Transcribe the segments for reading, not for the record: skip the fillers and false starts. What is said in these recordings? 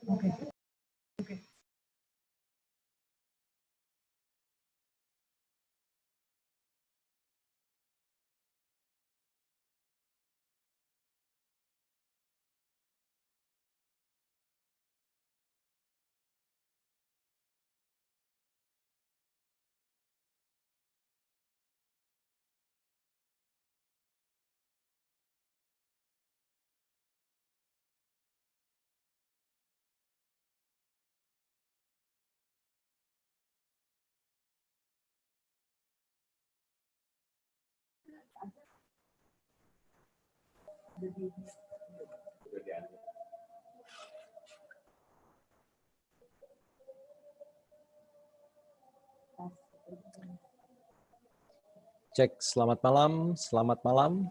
Oke. Cek, selamat malam, selamat malam.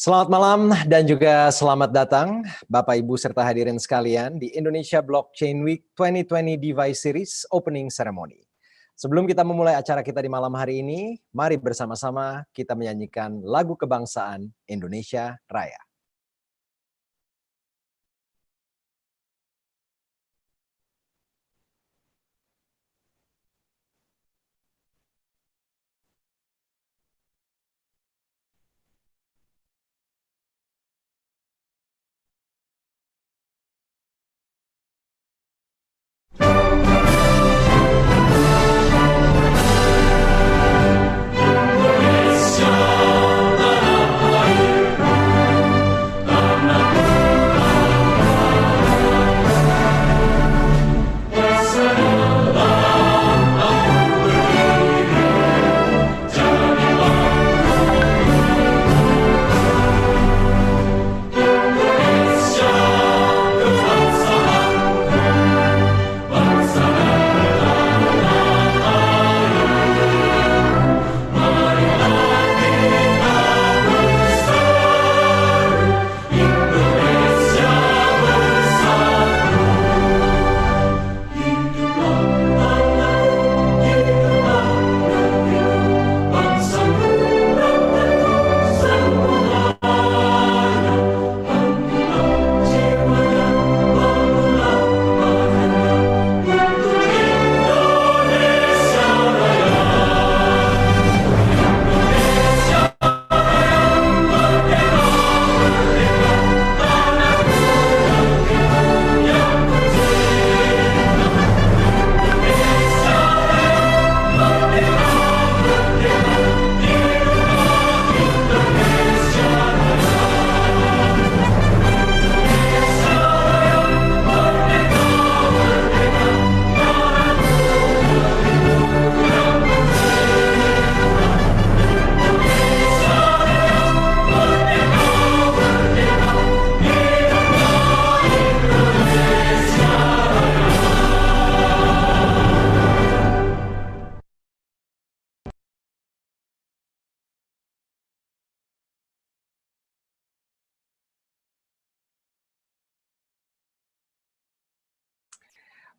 Selamat malam dan juga selamat datang Bapak Ibu serta hadirin sekalian di Indonesia Blockchain Week 2020 DeFi Series Opening Ceremony. Sebelum kita memulai acara kita di malam hari ini, mari bersama-sama kita menyanyikan lagu kebangsaan Indonesia Raya.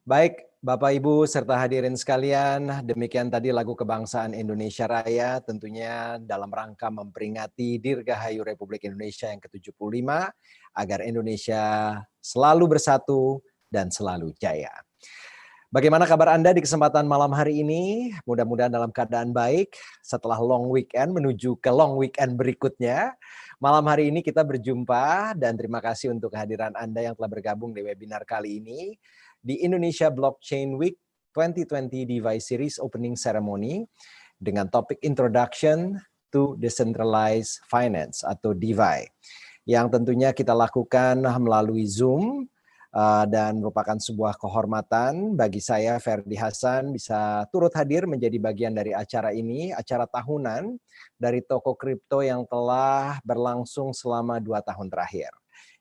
Baik, Bapak Ibu serta hadirin sekalian, demikian tadi lagu kebangsaan Indonesia Raya, tentunya dalam rangka memperingati Dirgahayu Republik Indonesia yang ke-75, agar Indonesia selalu bersatu dan selalu jaya. Bagaimana kabar Anda di kesempatan malam hari ini? Mudah-mudahan dalam keadaan baik setelah long weekend menuju ke long weekend berikutnya. Malam hari ini kita berjumpa dan terima kasih untuk kehadiran Anda yang telah bergabung di webinar kali ini di Indonesia Blockchain Week 2020 DeFi Series Opening Ceremony dengan topik Introduction to Decentralized Finance atau DeFi yang tentunya kita lakukan melalui Zoom. Dan merupakan sebuah kehormatan bagi saya, Ferdi Hasan, bisa turut hadir menjadi bagian dari acara ini, acara tahunan dari Tokocrypto yang telah berlangsung selama 2 tahun terakhir,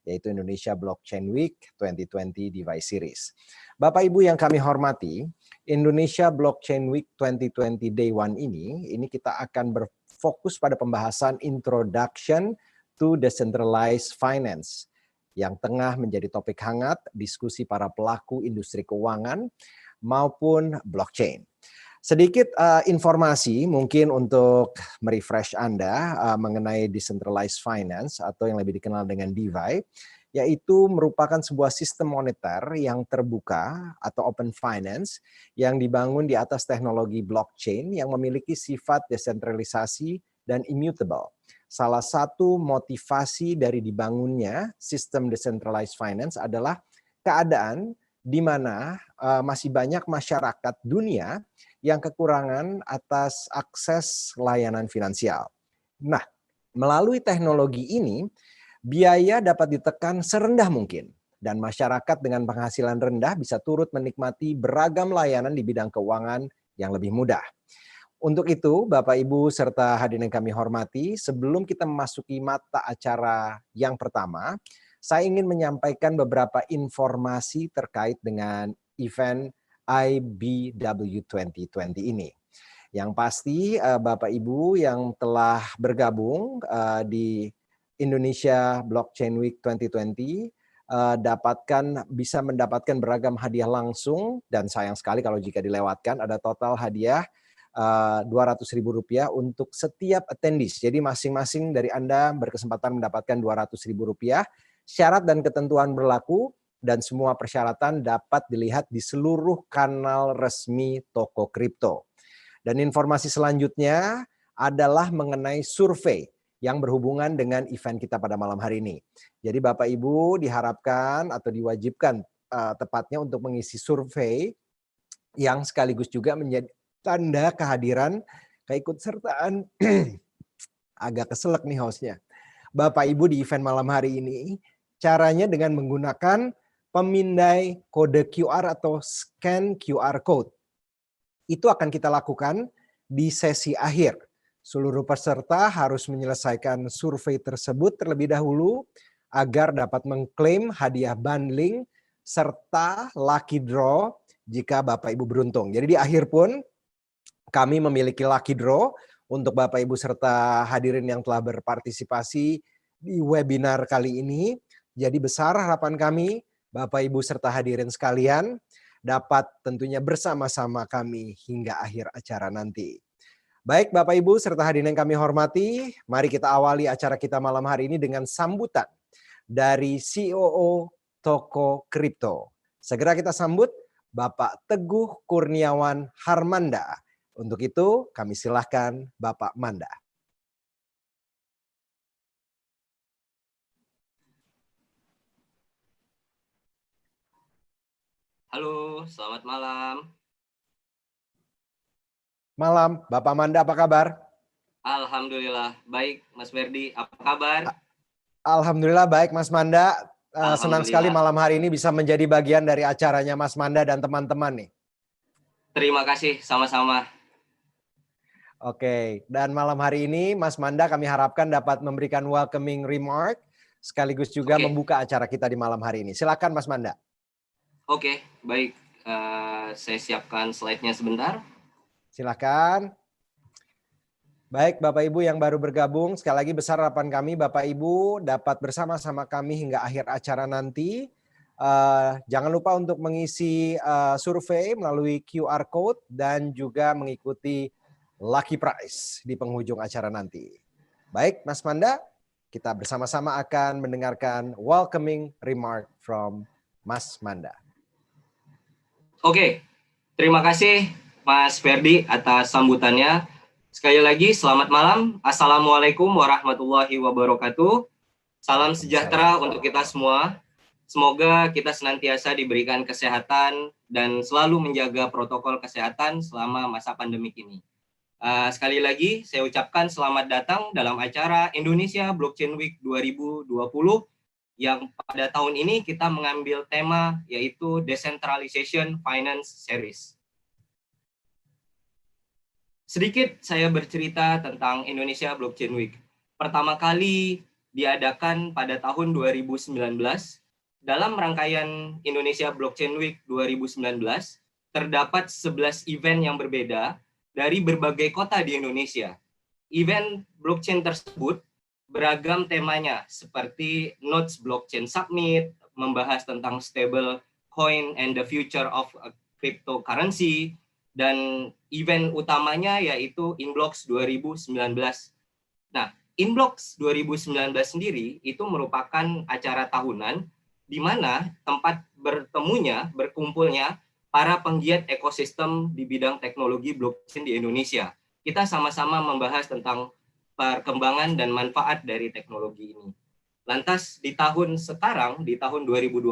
yaitu Indonesia Blockchain Week 2020 DeFi Series. Bapak Ibu yang kami hormati, Indonesia Blockchain Week 2020 Day 1 ini kita akan berfokus pada pembahasan Introduction to Decentralized Finance, yang tengah menjadi topik hangat diskusi para pelaku industri keuangan maupun blockchain. Sedikit informasi mungkin untuk merefresh Anda mengenai Decentralized Finance atau yang lebih dikenal dengan DeFi, yaitu merupakan sebuah sistem moneter yang terbuka atau open finance yang dibangun di atas teknologi blockchain yang memiliki sifat desentralisasi dan immutable. Salah satu motivasi dari dibangunnya sistem decentralized finance adalah keadaan di mana masih banyak masyarakat dunia yang kekurangan atas akses layanan finansial. Nah, melalui teknologi ini, biaya dapat ditekan serendah mungkin dan masyarakat dengan penghasilan rendah bisa turut menikmati beragam layanan di bidang keuangan yang lebih mudah. Untuk itu, Bapak, Ibu, serta hadirin yang kami hormati, sebelum kita memasuki mata acara yang pertama, saya ingin menyampaikan beberapa informasi terkait dengan event IBW 2020 ini. Yang pasti, Bapak, Ibu yang telah bergabung di Indonesia Blockchain Week 2020, bisa mendapatkan beragam hadiah langsung, dan sayang sekali kalau jika dilewatkan, ada total hadiah Rp200.000 untuk setiap attendees. Jadi masing-masing dari Anda berkesempatan mendapatkan Rp200.000. Syarat dan ketentuan berlaku dan semua persyaratan dapat dilihat di seluruh kanal resmi Tokocrypto. Dan informasi selanjutnya adalah mengenai survei yang berhubungan dengan event kita pada malam hari ini. Jadi Bapak Ibu diharapkan atau diwajibkan tepatnya untuk mengisi survei yang sekaligus juga menjadi tanda kehadiran, keikutsertaan, agak keselak nih hostnya. Bapak Ibu di event malam hari ini, caranya dengan menggunakan pemindai kode QR atau scan QR code. Itu akan kita lakukan di sesi akhir. Seluruh peserta harus menyelesaikan survei tersebut terlebih dahulu agar dapat mengklaim hadiah bundling serta lucky draw jika Bapak Ibu beruntung. Jadi di akhir pun kami memiliki lucky draw untuk Bapak Ibu serta hadirin yang telah berpartisipasi di webinar kali ini. Jadi besar harapan kami Bapak Ibu serta hadirin sekalian dapat tentunya bersama-sama kami hingga akhir acara nanti. Baik Bapak Ibu serta hadirin yang kami hormati, mari kita awali acara kita malam hari ini dengan sambutan dari COO Tokocrypto. Segera kita sambut Bapak Teguh Kurniawan Harmanda. Untuk itu kami silahkan Bapak Manda. Halo, selamat malam. Malam, Bapak Manda apa kabar? Alhamdulillah, baik Mas Ferdi, apa kabar? Alhamdulillah baik Mas Manda. Senang sekali malam hari ini bisa menjadi bagian dari acaranya Mas Manda dan teman-teman nih. Terima kasih, sama-sama. Oke, dan malam hari ini Mas Manda kami harapkan dapat memberikan welcoming remark sekaligus juga membuka acara kita di malam hari ini. Silakan Mas Manda. Oke, baik. Saya siapkan slide-nya sebentar. Silakan. Baik Bapak Ibu yang baru bergabung, sekali lagi besar harapan kami Bapak Ibu dapat bersama-sama kami hingga akhir acara nanti. Jangan lupa untuk mengisi survei melalui QR Code dan juga mengikuti Lucky Prize di penghujung acara nanti. Baik, Mas Manda, kita bersama-sama akan mendengarkan welcoming remark from Mas Manda. Oke, terima kasih Mas Ferdi atas sambutannya. Sekali lagi, selamat malam. Assalamualaikum warahmatullahi wabarakatuh. Salam sejahtera untuk kita semua. Semoga kita senantiasa diberikan kesehatan dan selalu menjaga protokol kesehatan selama masa pandemik ini. Sekali lagi, saya ucapkan selamat datang dalam acara Indonesia Blockchain Week 2020 yang pada tahun ini kita mengambil tema yaitu Decentralization Finance Series. Sedikit saya bercerita tentang Indonesia Blockchain Week. Pertama kali diadakan pada tahun 2019. Dalam rangkaian Indonesia Blockchain Week 2019, terdapat 11 event yang berbeda dari berbagai kota di Indonesia. Event blockchain tersebut beragam temanya, seperti Nodes Blockchain Summit, membahas tentang stable coin and the future of cryptocurrency, dan event utamanya yaitu Inblocks 2019. Nah, Inblocks 2019 sendiri itu merupakan acara tahunan di mana tempat berkumpulnya para penggiat ekosistem di bidang teknologi blockchain di Indonesia. Kita sama-sama membahas tentang perkembangan dan manfaat dari teknologi ini. Lantas di tahun sekarang, di tahun 2020,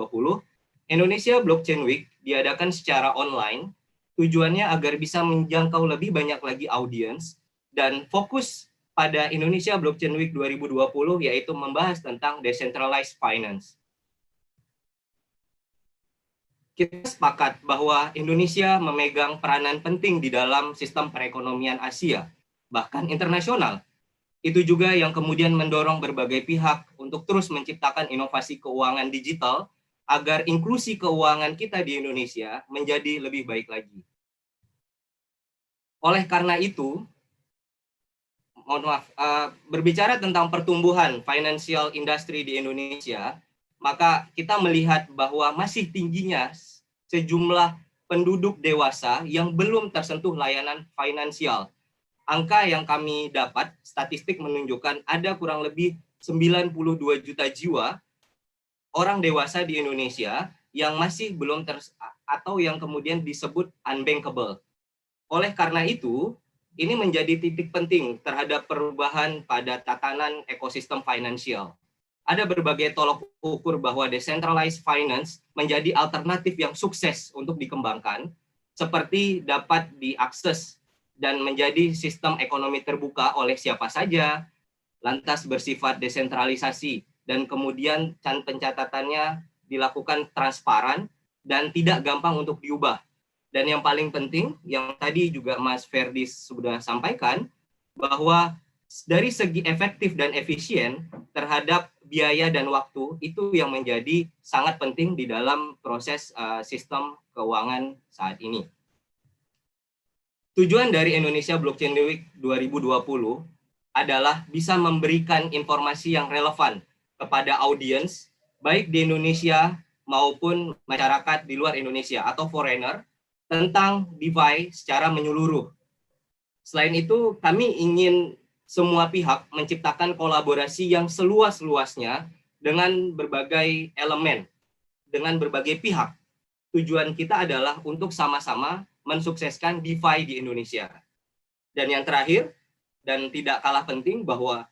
Indonesia Blockchain Week diadakan secara online, tujuannya agar bisa menjangkau lebih banyak lagi audiens dan fokus pada Indonesia Blockchain Week 2020 yaitu membahas tentang Decentralized Finance. Kita sepakat bahwa Indonesia memegang peranan penting di dalam sistem perekonomian Asia, bahkan internasional. Itu juga yang kemudian mendorong berbagai pihak untuk terus menciptakan inovasi keuangan digital agar inklusi keuangan kita di Indonesia menjadi lebih baik lagi. Oleh karena itu, berbicara tentang pertumbuhan financial industry di Indonesia, maka kita melihat bahwa masih tingginya sejumlah penduduk dewasa yang belum tersentuh layanan finansial. Angka yang kami dapat, statistik menunjukkan ada kurang lebih 92 juta jiwa orang dewasa di Indonesia yang masih belum atau yang kemudian disebut unbankable. Oleh karena itu, ini menjadi titik penting terhadap perubahan pada tatanan ekosistem finansial. Ada berbagai tolok ukur bahwa decentralized finance menjadi alternatif yang sukses untuk dikembangkan, seperti dapat diakses dan menjadi sistem ekonomi terbuka oleh siapa saja, lantas bersifat desentralisasi, dan kemudian pencatatannya dilakukan transparan dan tidak gampang untuk diubah. Dan yang paling penting, yang tadi juga Mas Ferdi sudah sampaikan, bahwa dari segi efektif dan efisien terhadap biaya dan waktu, itu yang menjadi sangat penting di dalam proses sistem keuangan saat ini. Tujuan dari Indonesia Blockchain Week 2020 adalah bisa memberikan informasi yang relevan kepada audiens, baik di Indonesia maupun masyarakat di luar Indonesia atau foreigner, tentang DeFi secara menyeluruh. Selain itu, kami ingin semua pihak menciptakan kolaborasi yang seluas-luasnya dengan berbagai elemen, dengan berbagai pihak. Tujuan kita adalah untuk sama-sama mensukseskan DeFi di Indonesia. Dan yang terakhir, dan tidak kalah penting, bahwa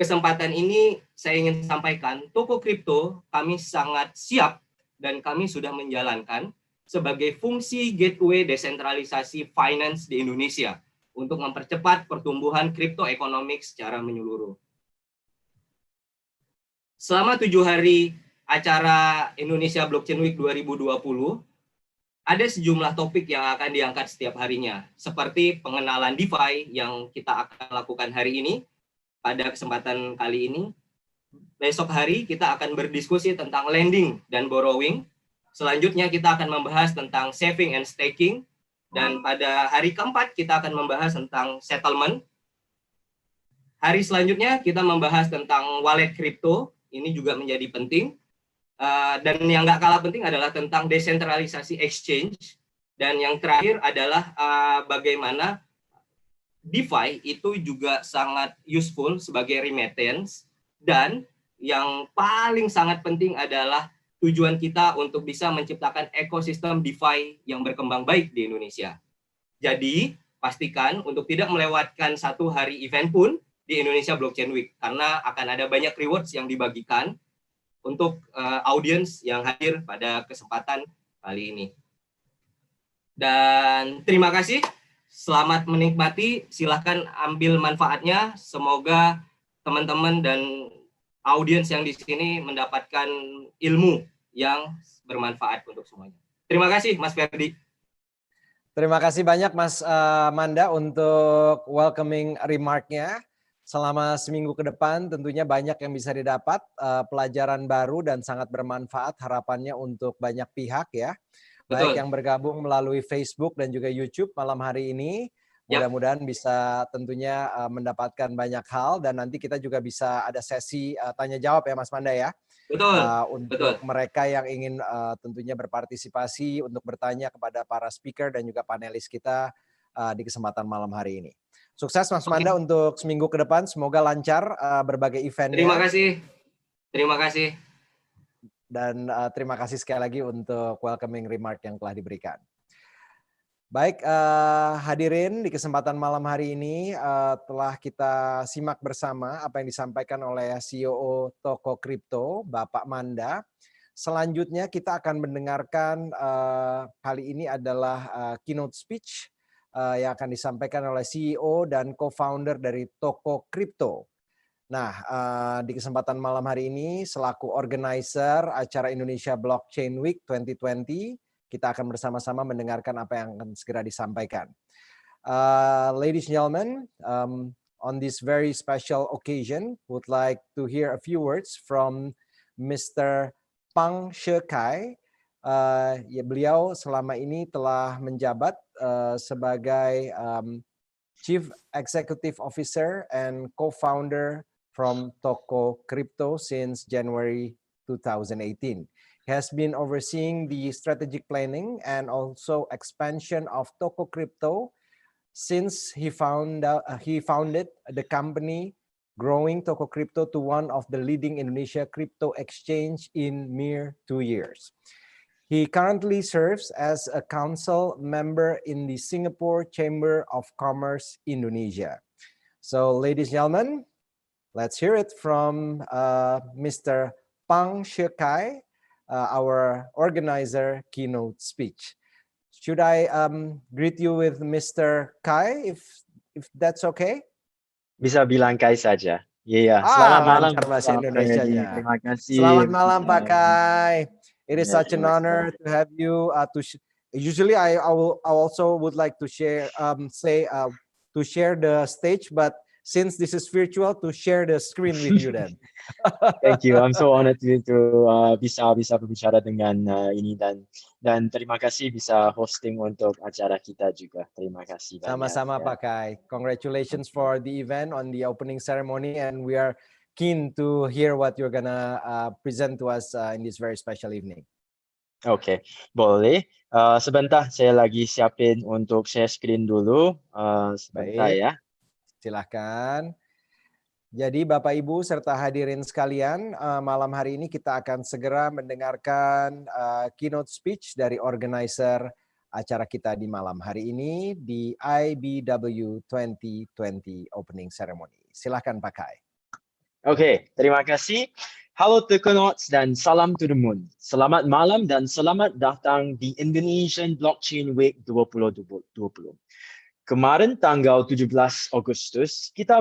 kesempatan ini saya ingin sampaikan, Tokocrypto kami sangat siap dan kami sudah menjalankan sebagai fungsi gateway desentralisasi finance di Indonesia untuk mempercepat pertumbuhan kripto ekonomi secara menyeluruh. Selama 7 hari acara Indonesia Blockchain Week 2020, ada sejumlah topik yang akan diangkat setiap harinya, seperti pengenalan DeFi yang kita akan lakukan hari ini, pada kesempatan kali ini. Besok hari kita akan berdiskusi tentang lending dan borrowing. Selanjutnya kita akan membahas tentang saving and staking. Dan pada hari keempat kita akan membahas tentang settlement. Hari selanjutnya kita membahas tentang wallet kripto. Ini juga menjadi penting. Dan yang nggak kalah penting adalah tentang desentralisasi exchange. Dan yang terakhir adalah bagaimana DeFi itu juga sangat useful sebagai remittance. Dan yang paling sangat penting adalah tujuan kita untuk bisa menciptakan ekosistem DeFi yang berkembang baik di Indonesia. Jadi, pastikan untuk tidak melewatkan satu hari event pun di Indonesia Blockchain Week, karena akan ada banyak rewards yang dibagikan untuk audiens yang hadir pada kesempatan kali ini. Dan terima kasih, selamat menikmati, silahkan ambil manfaatnya, semoga teman-teman dan audiens yang di sini mendapatkan ilmu yang bermanfaat untuk semuanya. Terima kasih Mas Ferdi. Terima kasih banyak Mas Manda untuk welcoming remark-nya. Selama seminggu ke depan tentunya banyak yang bisa didapat, pelajaran baru dan sangat bermanfaat harapannya untuk banyak pihak ya. Baik yang bergabung melalui Facebook dan juga YouTube malam hari ini. Mudah-mudahan bisa tentunya mendapatkan banyak hal dan nanti kita juga bisa ada sesi tanya jawab ya Mas Manda ya. Untuk mereka yang ingin tentunya berpartisipasi untuk bertanya kepada para speaker dan juga panelis kita di kesempatan malam hari ini. Sukses Mas Manda untuk seminggu ke depan, semoga lancar berbagai eventnya. Terima kasih. Terima kasih. Dan terima kasih sekali lagi untuk welcoming remark yang telah diberikan. Baik, hadirin di kesempatan malam hari ini telah kita simak bersama apa yang disampaikan oleh CEO Tokocrypto, Bapak Manda. Selanjutnya kita akan mendengarkan kali ini adalah keynote speech yang akan disampaikan oleh CEO dan co-founder dari Tokocrypto. Nah, di kesempatan malam hari ini selaku organizer acara Indonesia Blockchain Week 2020, kita akan bersama-sama mendengarkan apa yang akan segera disampaikan. Ladies and gentlemen, on this very special occasion, would like to hear a few words from Mr. Pang Shekai. Ya, beliau selama ini telah menjabat sebagai Chief Executive Officer and co-founder from Tokocrypto since January 2018. He has been overseeing the strategic planning and also expansion of Tokocrypto since he founded the company, growing Tokocrypto to one of the leading Indonesia crypto exchange in mere 2 years. He currently serves as a council member in the Singapore Chamber of Commerce Indonesia. So, ladies and gentlemen, let's hear it from Mr. Pang Shekai, our organizer keynote speech. Should I greet you with Mr. Kai, if that's okay? Bisa bilang Kai saja. Iya. Selamat malam. Bahasa Indonesianya. Terima kasih. Selamat malam Pak Kai. It is such an honor to have you. Usually I also would like to share to share the stage, but since this is virtual, to share the screen with you then. Thank you. I'm so honored to bisa berbicara dengan ini dan terima kasih bisa hosting untuk acara kita juga. Terima kasih banyak. Sama-sama Pak Kai. Congratulations for the event on the opening ceremony, and we are keen to hear what you're gonna present to us in this very special evening. Oke, boleh. Sebentar, saya lagi siapin untuk share screen dulu. Sebentar. Baik. Ya. Silahkan. Jadi Bapak Ibu serta hadirin sekalian, malam hari ini kita akan segera mendengarkan keynote speech dari organizer acara kita di malam hari ini di IBW 2020 Opening Ceremony. Silahkan Pak Kai. Oke, terima kasih. Halo Tokonauts dan salam to the moon. Selamat malam dan selamat datang di Indonesian Blockchain Week 2020. Kemarin tanggal 17 Agustus, kita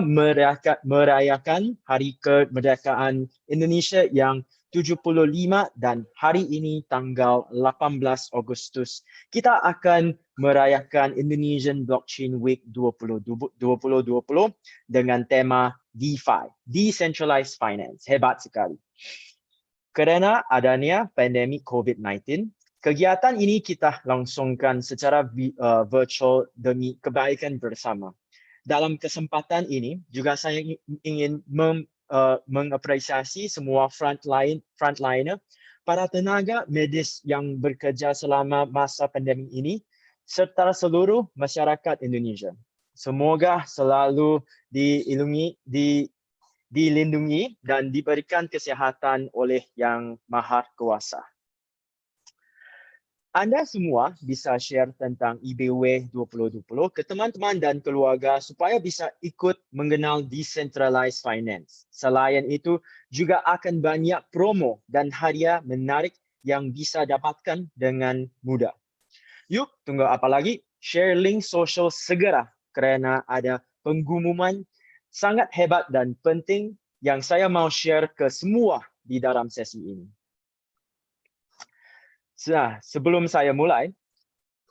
merayakan Hari Kemerdekaan Indonesia yang 75 dan hari ini tanggal 18 Agustus, kita akan merayakan Indonesian Blockchain Week 2020 dengan tema DeFi, Decentralized Finance. Hebat sekali. Karena adanya pandemi COVID-19, kegiatan ini kita langsungkan secara virtual demi kebaikan bersama. Dalam kesempatan ini, juga saya ingin mengapresiasi semua frontliner para tenaga medis yang bekerja selama masa pandemik ini, serta seluruh masyarakat Indonesia. Semoga selalu dilindungi dan diberikan kesihatan oleh Yang Maha Kuasa. Anda semua bisa share tentang IBW 2020 ke teman-teman dan keluarga supaya bisa ikut mengenal Decentralized Finance. Selain itu, juga akan banyak promo dan hadiah menarik yang bisa dapatkan dengan mudah. Yuk, tunggu apa lagi? Share link sosial segera kerana ada pengumuman sangat hebat dan penting yang saya mau share ke semua di dalam sesi ini. Nah, sebelum saya mulai,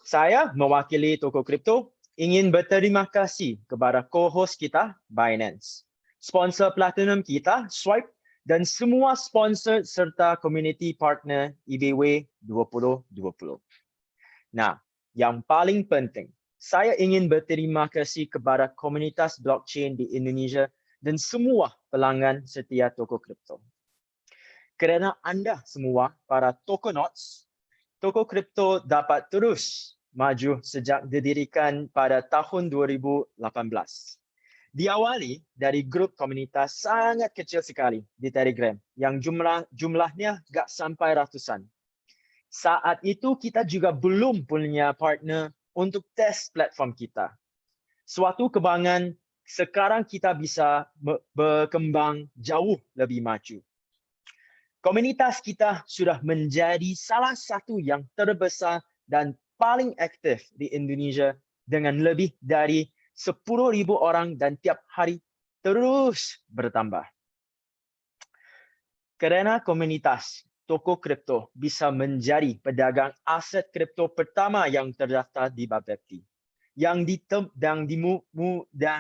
saya mewakili Tokocrypto ingin berterima kasih kepada co-host kita, Binance, sponsor platinum kita, Swipe, dan semua sponsor serta community partner IBW 2020. Nah, yang paling penting, saya ingin berterima kasih kepada komunitas blockchain di Indonesia dan semua pelanggan setia Tokocrypto. Kerana anda semua, para Tokonauts, Tokocrypto dapat terus maju sejak didirikan pada tahun 2018. Diawali dari grup komunitas sangat kecil sekali di Telegram yang jumlahnya gak sampai ratusan. Saat itu kita juga belum punya partner untuk tes platform kita. Suatu kebanggaan sekarang kita bisa berkembang jauh lebih maju. Komunitas kita sudah menjadi salah satu yang terbesar dan paling aktif di Indonesia dengan lebih dari 10,000 orang dan tiap hari terus bertambah. Kerana komunitas, Tokocrypto bisa menjadi pedagang aset kripto pertama yang terdaftar di Bapepti yang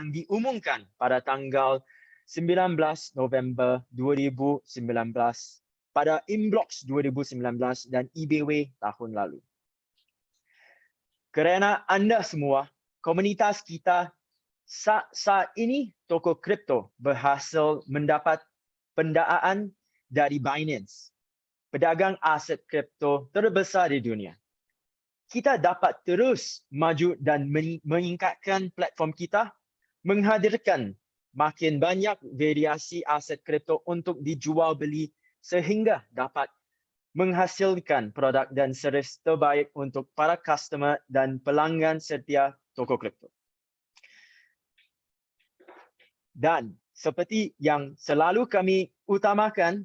diumumkan pada tanggal 19 November 2019 pada Inblocks 2019 dan IBW tahun lalu. Kerana anda semua, komunitas kita saat ini Tokocrypto berhasil mendapat pendaan dari Binance, pedagang aset kripto terbesar di dunia. Kita dapat terus maju dan meningkatkan platform kita, menghadirkan makin banyak variasi aset kripto untuk dijual beli sehingga dapat menghasilkan produk dan servis terbaik untuk para customer dan pelanggan setia Tokocrypto. Dan seperti yang selalu kami utamakan,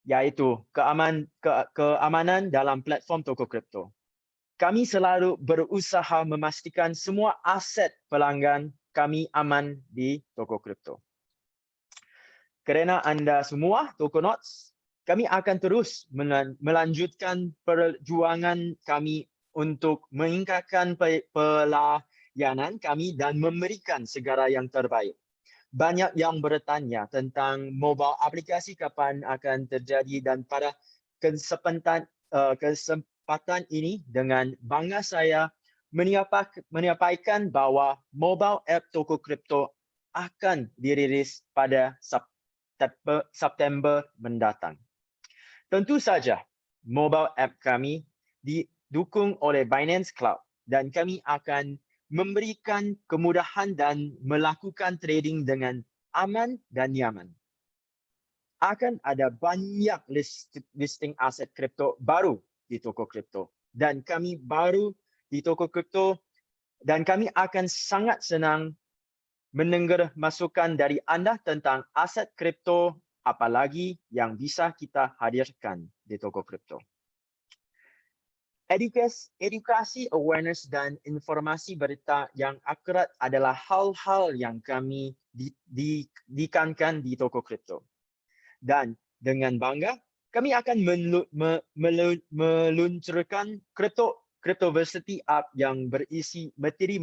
yaitu keamanan dalam platform Tokocrypto. Kami selalu berusaha memastikan semua aset pelanggan kami aman di Tokocrypto. Kerana anda semua, Tokonauts, kami akan terus melanjutkan perjuangan kami untuk meningkatkan pelayanan kami dan memberikan segala yang terbaik. Banyak yang bertanya tentang mobile aplikasi kapan akan terjadi dan pada kesempatan ini dengan bangga saya menyampaikan bahawa mobile app Tokocrypto akan dirilis pada September mendatang. Tentu saja, mobile app kami didukung oleh Binance Cloud dan kami akan memberikan kemudahan dan melakukan trading dengan aman dan nyaman. Akan ada banyak listing aset kripto baru di Tokocrypto dan kami baru di Tokocrypto dan kami akan sangat senang mendengar masukan dari anda tentang aset kripto apalagi yang bisa kita hadirkan di Tokocrypto. Edukasi, awareness dan informasi berita yang akurat adalah hal-hal yang kami dikankan di Tokocrypto. Dan dengan bangga, kami akan meluncurkan Cryptoversity App yang berisi materai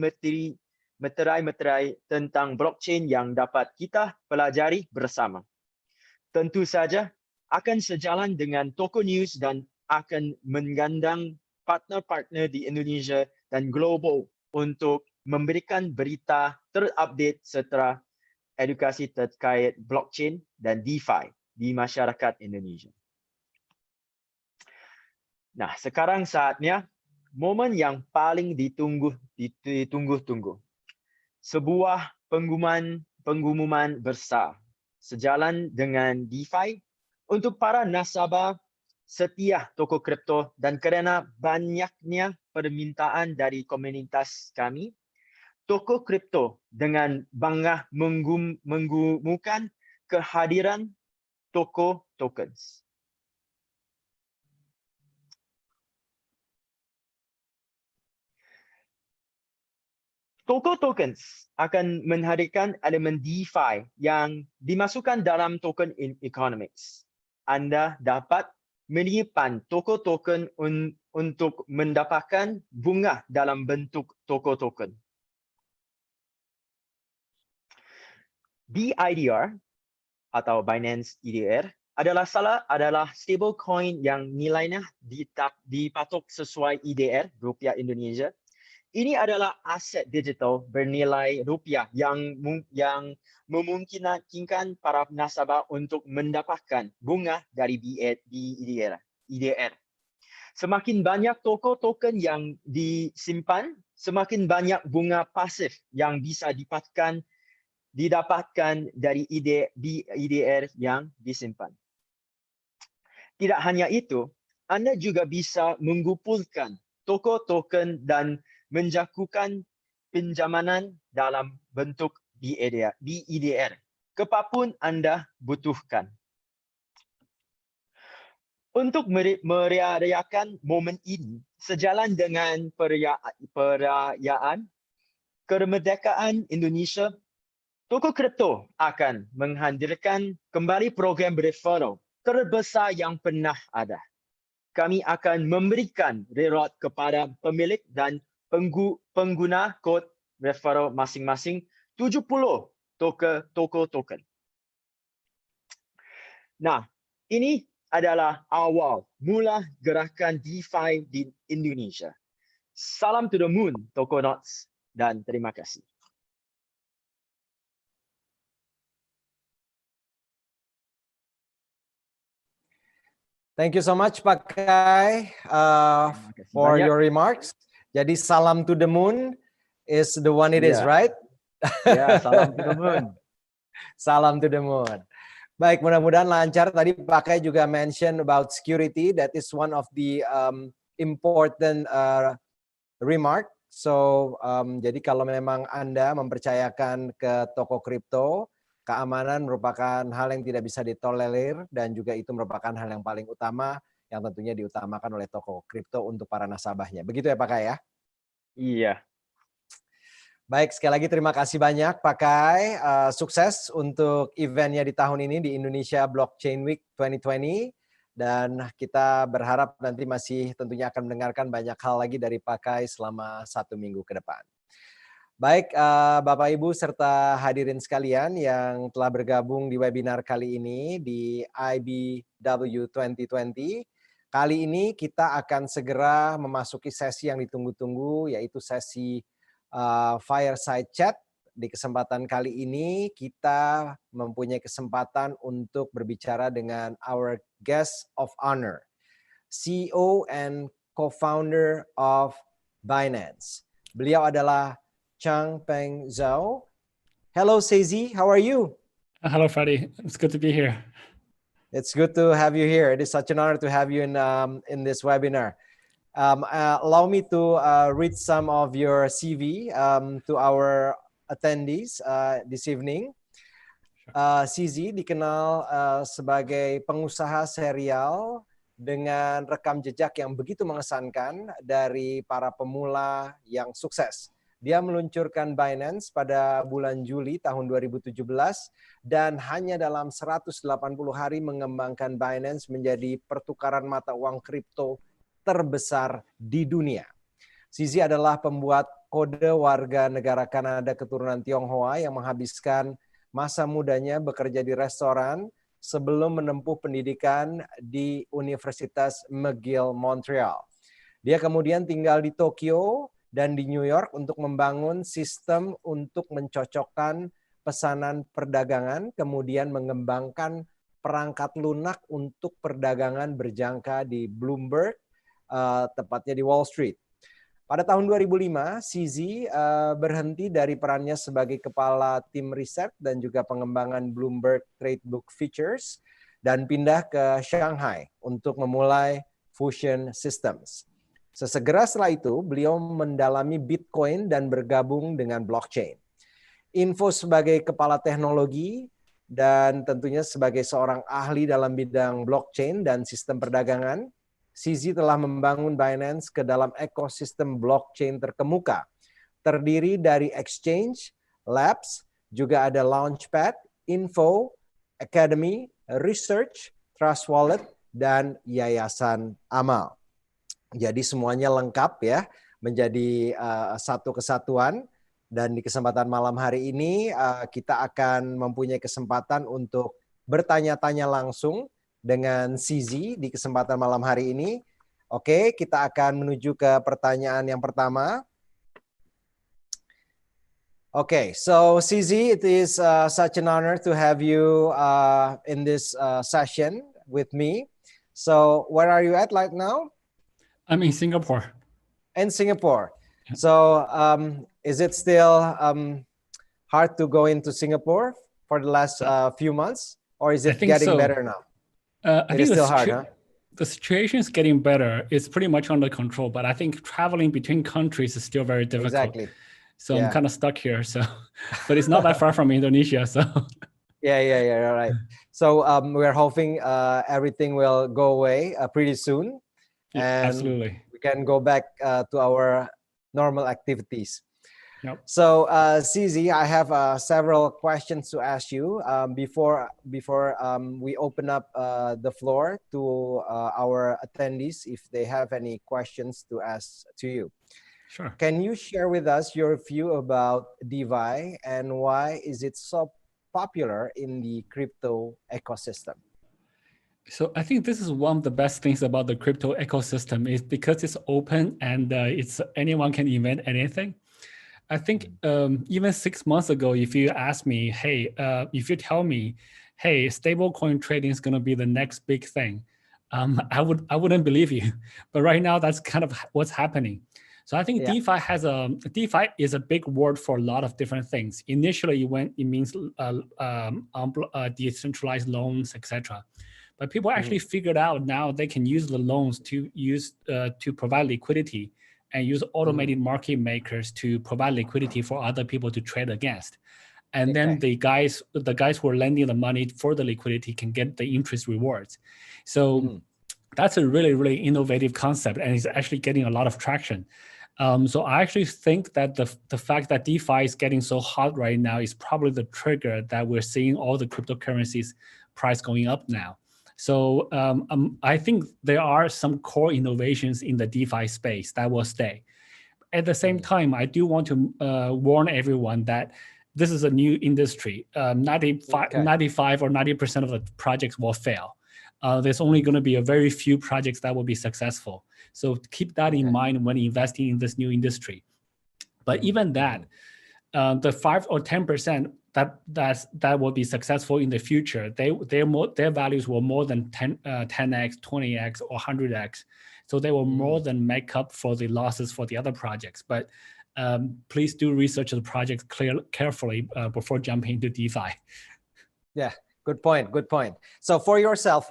tentang blockchain yang dapat kita pelajari bersama. Tentu saja akan sejalan dengan Toko News dan akan menggandang partner-partner di Indonesia dan global untuk memberikan berita terupdate serta edukasi terkait blockchain dan DeFi di masyarakat Indonesia. Nah, sekarang saatnya momen yang paling ditunggu-tunggu. Sebuah pengumuman besar sejalan dengan DeFi untuk para nasabah setia Tokocrypto dan karena banyaknya permintaan dari komunitas kami, Tokocrypto dengan bangga mengumumkan kehadiran Toko Tokens. Toko Tokens akan menghadirkan elemen DeFi yang dimasukkan dalam token economics. Anda dapat menyimpan Toko Token untuk mendapatkan bunga dalam bentuk Toko Token. BIDR atau Binance EDR adalah stablecoin yang nilainya dipatok sesuai IDR, rupiah Indonesia. Ini adalah aset digital bernilai rupiah yang memungkinkan para nasabah untuk mendapatkan bunga dari IDR. Semakin banyak toko token yang disimpan, semakin banyak bunga pasif yang bisa didapatkan dari IDR yang disimpan. Tidak hanya itu, Anda juga bisa mengumpulkan toko token dan menjakukan pinjaman dalam bentuk BIDR kepapun Anda butuhkan. Untuk merayakan momen ini, sejalan dengan perayaan kemerdekaan Indonesia, Tokocrypto akan menghadirkan kembali program referral terbesar yang pernah ada. Kami akan memberikan reward kepada pemilik dan pengguna kod referral masing-masing 70 toko token. Nah, ini adalah awal mula gerakan DeFi di Indonesia. Salam to the moon, Tokonauts, dan terima kasih. Thank you so much, Pak Kai, for your remarks. Jadi salam to the moon is the one it is, right? Ya, salam to the moon. Salam to the moon. Baik, mudah-mudahan lancar. Tadi Pak Kai juga mention about security. That is one of the important remark. So, jadi kalau memang Anda mempercayakan ke toko kripto, keamanan merupakan hal yang tidak bisa ditolerir dan juga itu merupakan hal yang paling utama yang tentunya diutamakan oleh toko kripto untuk para nasabahnya. Begitu ya Pak Kai ya? Iya. Baik, sekali lagi terima kasih banyak Pak Kai. Sukses untuk eventnya di tahun ini di Indonesia Blockchain Week 2020. Dan kita berharap nanti masih tentunya akan mendengarkan banyak hal lagi dari Pak Kai selama 1 minggu ke depan. Baik, Bapak Ibu serta hadirin sekalian yang telah bergabung di webinar kali ini di IBW 2020. Kali ini kita akan segera memasuki sesi yang ditunggu-tunggu, yaitu sesi fireside chat. Di kesempatan kali ini kita mempunyai kesempatan untuk berbicara dengan our guest of honor, CEO and co-founder of Binance. Beliau adalah Chang Peng Zhao. Hello, Seizi. How are you? Hello, Freddie. It's good to be here. It's good to have you here. It is such an honor to have you in this webinar. Allow me to read some of your CV to our attendees this evening. Seizi dikenal sebagai pengusaha serial dengan rekam jejak yang begitu mengesankan dari para pemula yang sukses. Dia meluncurkan Binance pada bulan Juli tahun 2017 dan hanya dalam 180 hari mengembangkan Binance menjadi pertukaran mata uang kripto terbesar di dunia. Seizi adalah pembuat kode warga negara Kanada keturunan Tionghoa yang menghabiskan masa mudanya bekerja di restoran sebelum menempuh pendidikan di Universitas McGill, Montreal. Dia kemudian tinggal di Tokyo dan di New York untuk membangun sistem untuk mencocokkan pesanan perdagangan, kemudian mengembangkan perangkat lunak untuk perdagangan berjangka di Bloomberg, tepatnya di Wall Street. Pada tahun 2005, CZ berhenti dari perannya sebagai kepala tim riset dan juga pengembangan Bloomberg Tradebook Futures dan pindah ke Shanghai untuk memulai Fusion Systems. Sesegera setelah itu, beliau mendalami Bitcoin dan bergabung dengan blockchain. Info sebagai kepala teknologi dan tentunya sebagai seorang ahli dalam bidang blockchain dan sistem perdagangan, CZ telah membangun Binance ke dalam ekosistem blockchain terkemuka. Terdiri dari exchange, labs, juga ada launchpad, info, academy, research, trust wallet, dan yayasan amal. Jadi semuanya lengkap ya, menjadi satu kesatuan. Dan di kesempatan malam hari ini kita akan mempunyai kesempatan untuk bertanya-tanya langsung dengan CZ di kesempatan malam hari ini. Oke, kita akan menuju ke pertanyaan yang pertama. Okay, so CZ, it is such an honor to have you in this session with me. So, where are you at right now? I'm in Singapore. In Singapore. So, is it still hard to go into Singapore for the last few months, or is it getting better now? I think still hard, huh? The situation is getting better. It's pretty much under control, but I think traveling between countries is still very difficult. Exactly. So I'm kind of stuck here. So, but it's not that far from Indonesia. So. Yeah. Right. So we're hoping everything will go away pretty soon, and absolutely, we can go back to our normal activities. Yep. So, CZ, I have several questions to ask you before we open up the floor to our attendees if they have any questions to ask to you. Sure. Can you share with us your view about DeFi and why is it so popular in the crypto ecosystem? So I think this is one of the best things about the crypto ecosystem is because it's open and it's anyone can invent anything. I think even 6 months ago, if you ask me, hey, if you tell me, hey, stablecoin trading is going to be the next big thing, I wouldn't believe you. But right now, that's kind of what's happening. So I think DeFi is a big word for a lot of different things. Initially, it means decentralized loans, etc. But people actually figured out now they can use the loans to provide liquidity and use automated market makers to provide liquidity for other people to trade against. And then the guys who are lending the money for the liquidity can get the interest rewards. So that's a really, really innovative concept, and it's actually getting a lot of traction. So I actually think that the fact that DeFi is getting so hot right now is probably the trigger that we're seeing all the cryptocurrencies price going up now. So I think there are some core innovations in the DeFi space that will stay. At the same time, I do want to warn everyone that this is a new industry. 95 or 90% of the projects will fail. There's only going to be a very few projects that will be successful. So keep that in mind when investing in this new industry. But even that, the 5 or 10% that will be successful in the future, their values will more than 10x, 20x, or 100x. So they will more than make up for the losses for the other projects. But please do research the projects carefully before jumping into DeFi. Yeah, good point. So for yourself,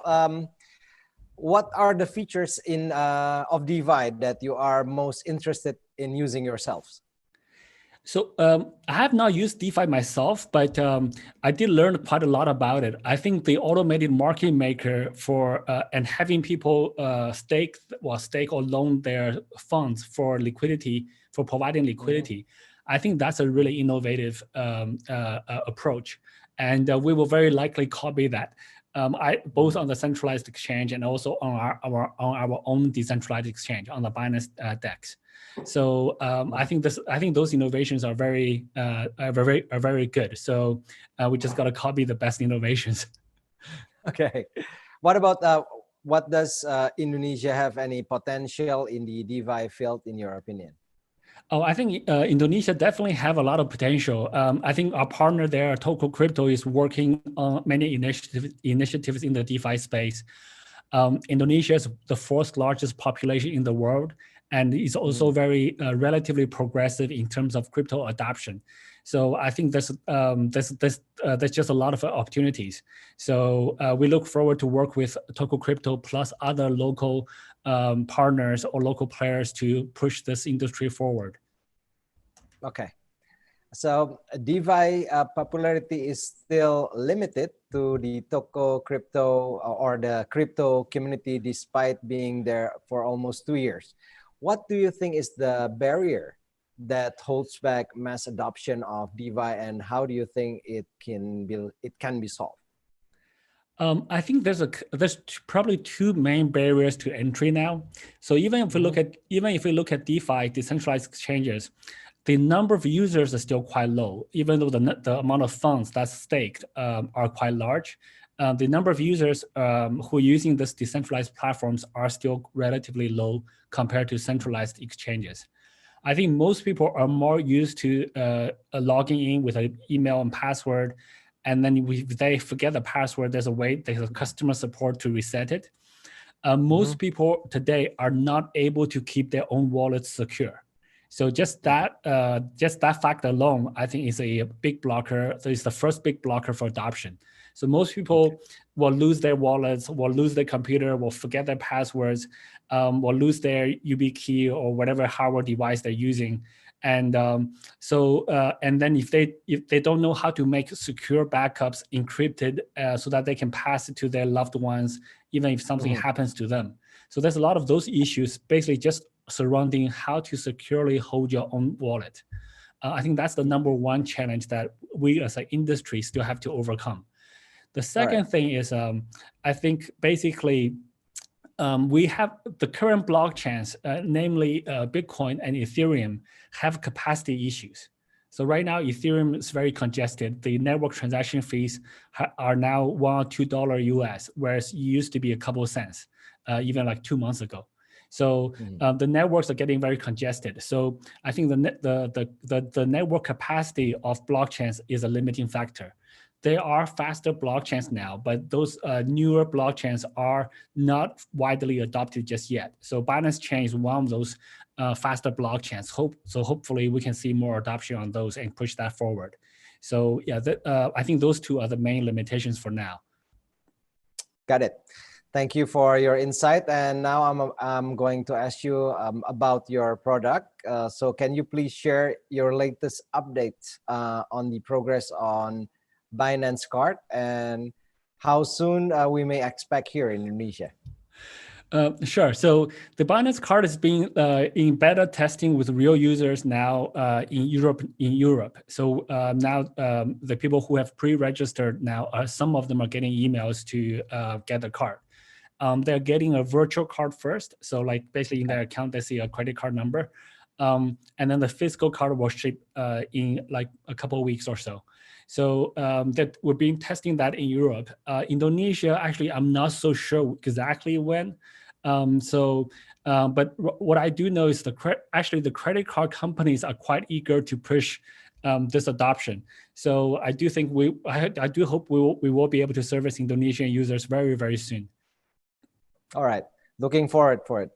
what are the features of DeFi that you are most interested in using yourselves? So I have not used DeFi myself, but I did learn quite a lot about it. I think the automated market maker for and having people stake or loan their funds for liquidity, for providing liquidity, I think that's a really innovative approach, and we will very likely copy that. Both on the centralized exchange and also on our own decentralized exchange on the Binance DEX. So I think those innovations are very good. So we just got to copy the best innovations. Okay. What about what does Indonesia have any potential in the DeFi field in your opinion? Oh, I think Indonesia definitely have a lot of potential. I think our partner there, Tokocrypto, is working on many initiatives in the DeFi space. Indonesia is the fourth largest population in the world, and is also very relatively progressive in terms of crypto adoption. So I think there's just a lot of opportunities. So we look forward to work with Tokocrypto plus other local partners or local players to push this industry forward. Okay. So DeFi popularity is still limited to the Tokocrypto or the crypto community despite being there for almost 2 years. What do you think is the barrier that holds back mass adoption of DeFi, and how do you think it can be solved? I think there's probably two main barriers to entry now. So even if we look at DeFi, decentralized exchanges, the number of users is still quite low, even though the amount of funds that's staked are quite large. The number of users who are using these decentralized platforms are still relatively low compared to centralized exchanges. I think most people are more used to logging in with an email and password, and then if they forget the password, there's a customer support to reset it. Most people today are not able to keep their own wallets secure. So just that fact alone, I think, is a big blocker. So it's the first big blocker for adoption. So most people will lose their wallets, will lose their computer, will forget their passwords, will lose their YubiKey or whatever hardware device they're using. And and then if they don't know how to make secure backups encrypted so that they can pass it to their loved ones, even if something happens to them. So there's a lot of those issues, basically just surrounding how to securely hold your own wallet. I think that's the number one challenge that we as an industry still have to overcome. The second thing is, I think basically we have the current blockchains, namely Bitcoin and Ethereum, have capacity issues. So right now, Ethereum is very congested. The network transaction fees are now $1 or $2 US, whereas it used to be a couple of cents, even like 2 months ago. So the networks are getting very congested. So I think the network capacity of blockchains is a limiting factor. There are faster blockchains now, but those newer blockchains are not widely adopted just yet. So Binance Chain is one of those faster blockchains. So hopefully we can see more adoption on those and push that forward. So yeah, I think those two are the main limitations for now. Got it. Thank you for your insight. And now I'm going to ask you about your product. So can you please share your latest updates on the progress on Binance Card and how soon we may expect here in Indonesia? Sure. So the Binance Card is being in beta testing with real users now in Europe. So now the people who have pre-registered now, some of them are getting emails to get the card. They're getting a virtual card first. So like basically in their account, they see a credit card number. And then the physical card will ship in like a couple of weeks or so. So that we're being testing that in Europe. Indonesia, actually, I'm not so sure exactly when. But what I do know is the credit card companies are quite eager to push this adoption. So I do think I do hope we will be able to service Indonesian users very, very soon. All right, looking forward for it.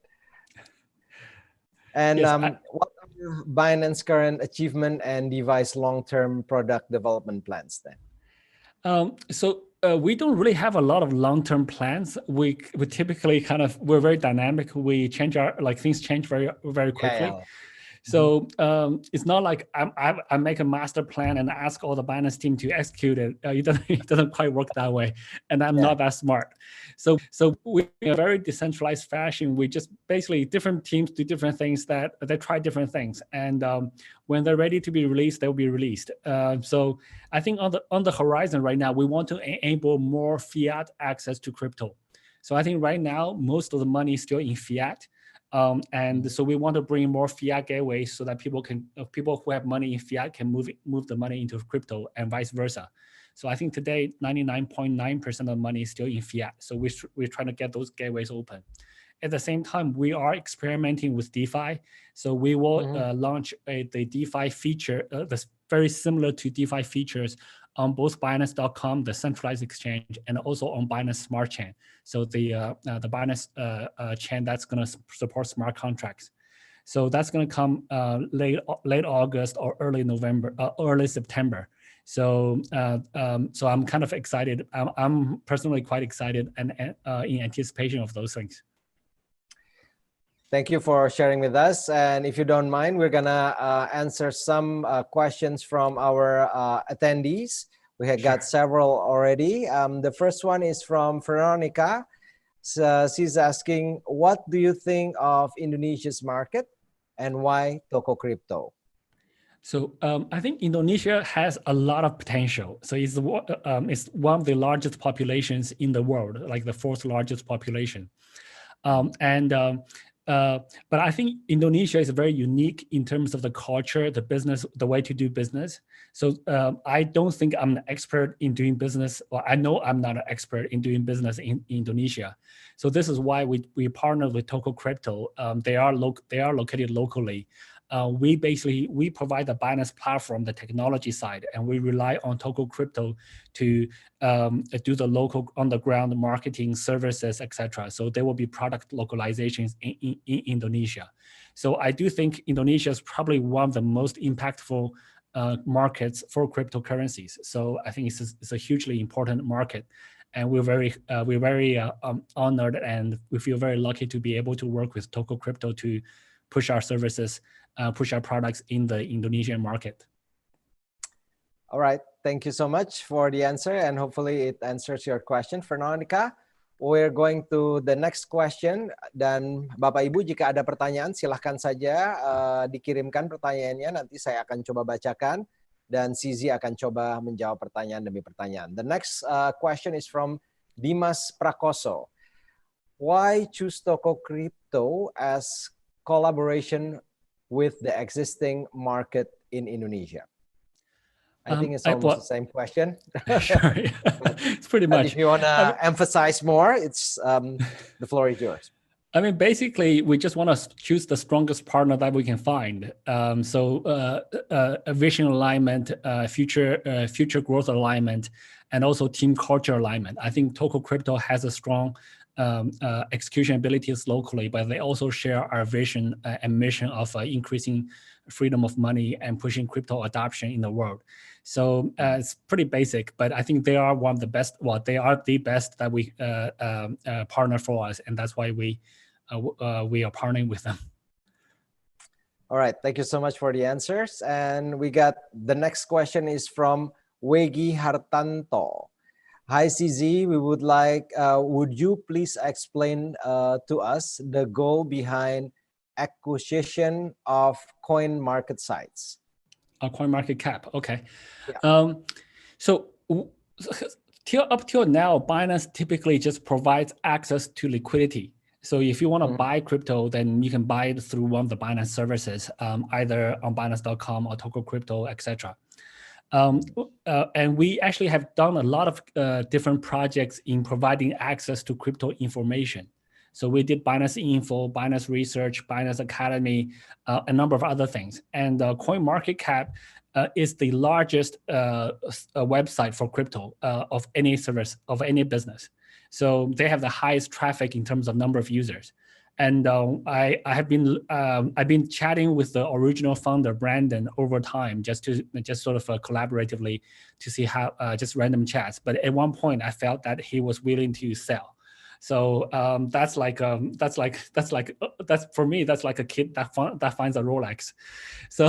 And Yes, what are Binance's current achievement and DeFi's long-term product development plans then? So we don't really have a lot of long-term plans. We typically we're very dynamic. We change things change very, very quickly. Yeah. So it's not like I make a master plan and ask all the Binance team to execute it. It doesn't quite work that way, and I'm not that smart. So we, in a very decentralized fashion, we just basically different teams do different things that they try different things, and when they're ready to be released, they'll be released. So I think on the horizon right now, we want to enable more fiat access to crypto. So I think right now most of the money is still in fiat. And so we want to bring more fiat gateways so that people who have money in fiat can move the money into crypto and vice versa. So I think today 99.9% of the money is still in fiat. So we're trying to get those gateways open. At the same time, we are experimenting with DeFi. So we will launch the DeFi feature that's very similar to DeFi features on both Binance.com, the centralized exchange, and also on Binance Smart Chain. So the Binance chain that's going to support smart contracts. So that's going to come late August or early November, early September. So so I'm kind of excited. I'm personally quite excited and in anticipation of those things. Thank you for sharing with us. And if you don't mind, we're gonna answer some questions from our attendees. We have got several already. The first one is from Veronica. So she's asking, what do you think of Indonesia's market and why Tokocrypto? So I think Indonesia has a lot of potential. So it's one of the largest populations in the world, like the fourth largest population. But I think Indonesia is very unique in terms of the culture, the business, the way to do business. So I don't think I'm an expert in doing business. Well, I know I'm not an expert in doing business in Indonesia. So this is why we partnered with Tokocrypto. They are located locally. We provide the Binance platform, the technology side, and we rely on Tokocrypto to do the local on the ground marketing services, etc. So there will be product localizations in Indonesia. So I do think Indonesia is probably one of the most impactful markets for cryptocurrencies. So I think it's a hugely important market, and we're very honored, and we feel very lucky to be able to work with Tokocrypto to push our services, push our products in the Indonesian market. All right, thank you so much for the answer, and hopefully it answers your question, Veronica. We're going to the next question, dan Bapak Ibu jika ada pertanyaan silahkan saja dikirimkan pertanyaannya, nanti saya akan coba bacakan dan Sizi akan coba menjawab pertanyaan demi pertanyaan. The next question is from Dimas Prakoso. Why choose Tokocrypto as collaboration with the existing market in Indonesia? I think it's almost the same question. Sure, yeah. It's pretty much. If you want to emphasize more, it's the floor is yours. I mean, basically, we just want to choose the strongest partner that we can find. A vision alignment, future growth alignment, and also team culture alignment. I think Tokocrypto has a strong execution abilities locally, but they also share our vision and mission of increasing freedom of money and pushing crypto adoption in the world. So it's pretty basic, but I think they are one of the best. Well, they are the best that we partner for us, and that's why we are partnering with them. All right, thank you so much for the answers. And we got the next question is from Wegi Hartanto. Hi CZ, we would like, would you please explain to us the goal behind acquisition of coin market sites? Coin market cap, okay. Yeah. Up till now, Binance typically just provides access to liquidity. So if you want to buy crypto, then you can buy it through one of the Binance services, either on Binance.com or Tokocrypto, etc. And we actually have done a lot of different projects in providing access to crypto information. So we did Binance Info, Binance Research, Binance Academy, a number of other things. And CoinMarketCap is the largest website for crypto of any service, of any business. So they have the highest traffic in terms of number of users. And I've been chatting with the original founder, Brandon, over time, just sort of collaboratively to see how, just random chats. But at one point I felt that he was willing to sell. So that's for me, that's like a kid that finds a Rolex. So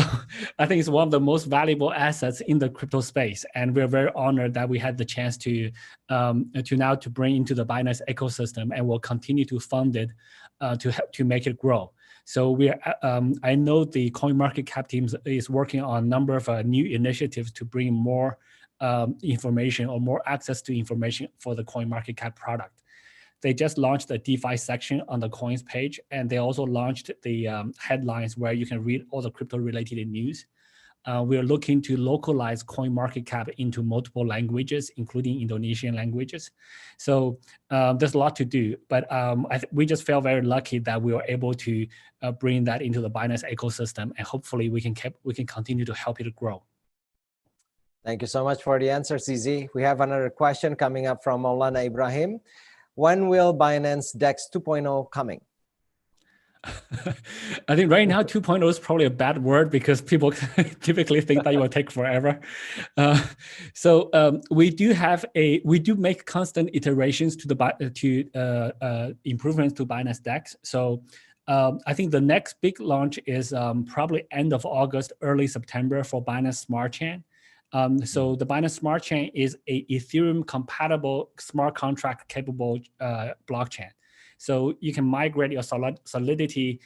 I think it's one of the most valuable assets in the crypto space, and we're very honored that we had the chance to bring into the Binance ecosystem, and we'll continue to fund it to make it grow. So I know the CoinMarketCap team is working on a number of new initiatives to bring more information or more access to information for the CoinMarketCap product. They just launched a DeFi section on the coins page, and they also launched the headlines where you can read all the crypto-related news. We are looking to localize CoinMarketCap into multiple languages, including Indonesian languages. So there's a lot to do, but we just felt very lucky that we were able to bring that into the Binance ecosystem, and hopefully we can continue to help it grow. Thank you so much for the answer, CZ. We have another question coming up from Maulana Ibrahim. When will Binance DEX 2.0 coming? I think right now 2.0 is probably a bad word because people typically think that it will take forever. We do make constant iterations to improvements to Binance DEX. So I think the next big launch is probably end of August, early September for Binance Smart Chain. So the Binance Smart Chain is a Ethereum compatible smart contract capable blockchain. So you can migrate your Solidity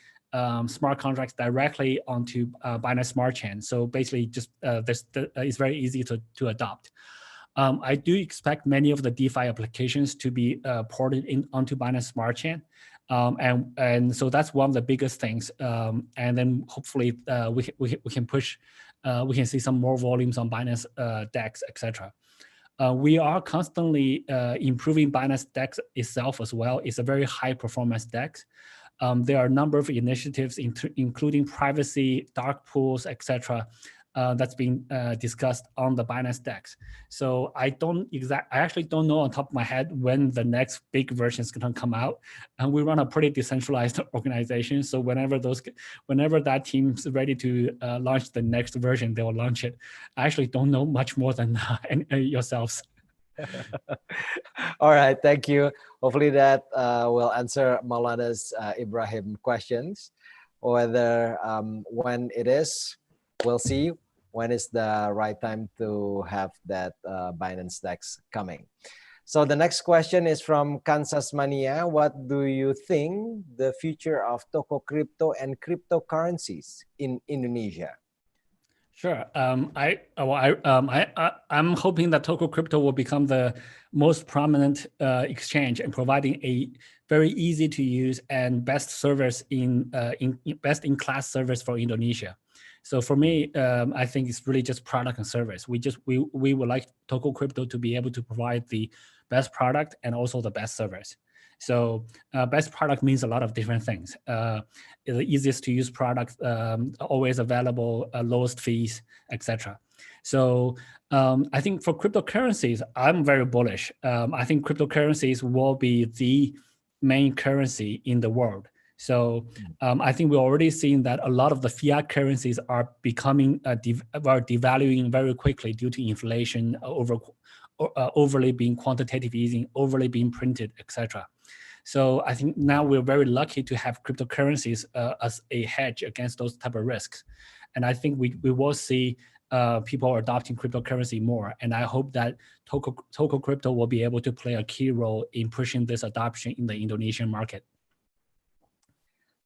smart contracts directly onto Binance Smart Chain. So basically, just it's very easy to adopt. I do expect many of the DeFi applications to be ported onto Binance Smart Chain, and so that's one of the biggest things. And then hopefully we can push, we can see some more volumes on Binance DEX, etc. We are constantly improving Binance DEX itself as well. It's a very high performance DEX. There are a number of initiatives, including privacy, dark pools, etc., that's been discussed on the Binance DEX. So I actually don't know on top of my head when the next big version is going to come out. And we run a pretty decentralized organization. So whenever that team's ready to launch the next version, they will launch it. I actually don't know much more than yourselves. All right, thank you. Hopefully that will answer Maulana's Ibrahim questions. Whether when it is, we'll see when is the right time to have that Binance DEX coming. So the next question is from Kansas Mania. What do you think the future of Tokocrypto and cryptocurrencies in Indonesia? Sure. I'm hoping that Tokocrypto will become the most prominent exchange and providing a very easy to use and best service best in class service for Indonesia. So for me, I think it's really just product and service. We would like Tokocrypto to be able to provide the best product and also the best service. So best product means a lot of different things. The easiest to use product, always available, lowest fees, etc. So I think for cryptocurrencies, I'm very bullish. I think cryptocurrencies will be the main currency in the world. So I think we're already seeing that a lot of the fiat currencies are becoming devaluing very quickly due to inflation, overly being quantitative easing, overly being printed, etc. So I think now we're very lucky to have cryptocurrencies as a hedge against those type of risks. And I think we will see people are adopting cryptocurrency more. And I hope that Tokocrypto will be able to play a key role in pushing this adoption in the Indonesian market.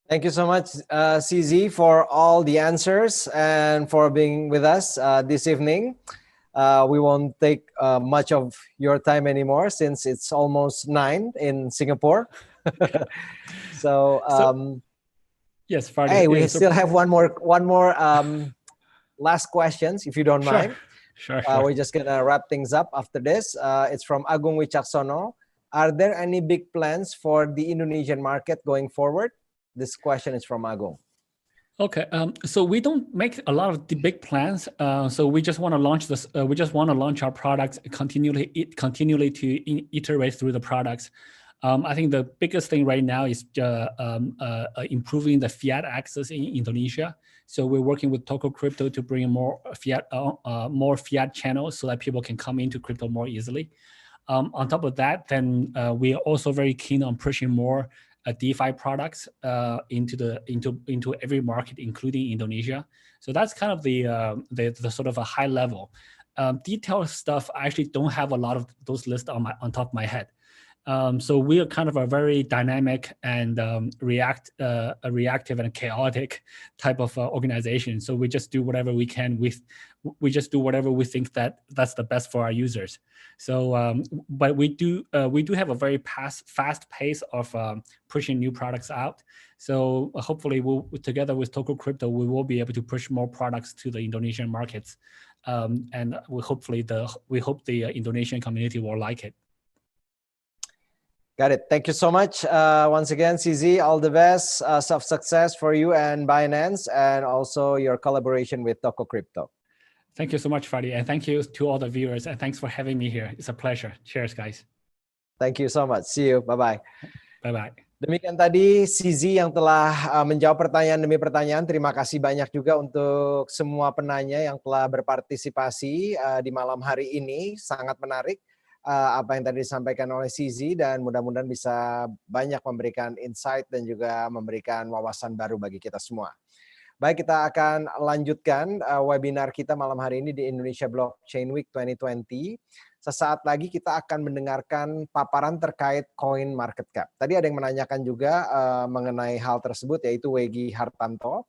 Thank you so much, CZ, for all the answers and for being with us this evening. We won't take much of your time anymore since it's almost 9 in Singapore. Yes, Friday. Hey, we still have one more last questions, if you don't mind. Sure. We're just gonna wrap things up after this. It's from Agung Wicaksono. Are there any big plans for the Indonesian market going forward? This question is from Agung. Okay, so we don't make a lot of the big plans. So we just want to launch this. We just want to launch our products continually to iterate through the products. I think the biggest thing right now is improving the fiat access in Indonesia. So we're working with Tokocrypto to bring more fiat channels so that people can come into crypto more easily. On top of that, then we are also very keen on pushing more DeFi products into every market, including Indonesia. So that's kind of the sort of a high level. Detailed stuff, I actually don't have a lot of those lists on top of my head. So we are kind of a very dynamic and reactive and chaotic type of organization. So we just do whatever we can. We just do whatever we think that's the best for our users. So, but we do have a very fast pace of pushing new products out. So hopefully, together with Tokocrypto, we will be able to push more products to the Indonesian markets, and we hope the Indonesian community will like it. Got it. Thank you so much. Once again, CZ, all the best of success for you and Binance, and also your collaboration with Tokocrypto. Thank you so much, Fadi, and thank you to all the viewers, and thanks for having me here. It's a pleasure. Cheers, guys. Thank you so much. See you. Bye-bye. Bye-bye. Demikian tadi CZ yang telah menjawab pertanyaan demi pertanyaan. Terima kasih banyak juga untuk semua penanya yang telah berpartisipasi di malam hari ini. Sangat menarik apa yang tadi disampaikan oleh CZ, dan mudah-mudahan bisa banyak memberikan insight dan juga memberikan wawasan baru bagi kita semua. Baik, kita akan lanjutkan webinar kita malam hari ini di Indonesia Blockchain Week 2020. Sesaat lagi kita akan mendengarkan paparan terkait coin market cap. Tadi ada yang menanyakan juga mengenai hal tersebut, yaitu Wegi Hartanto.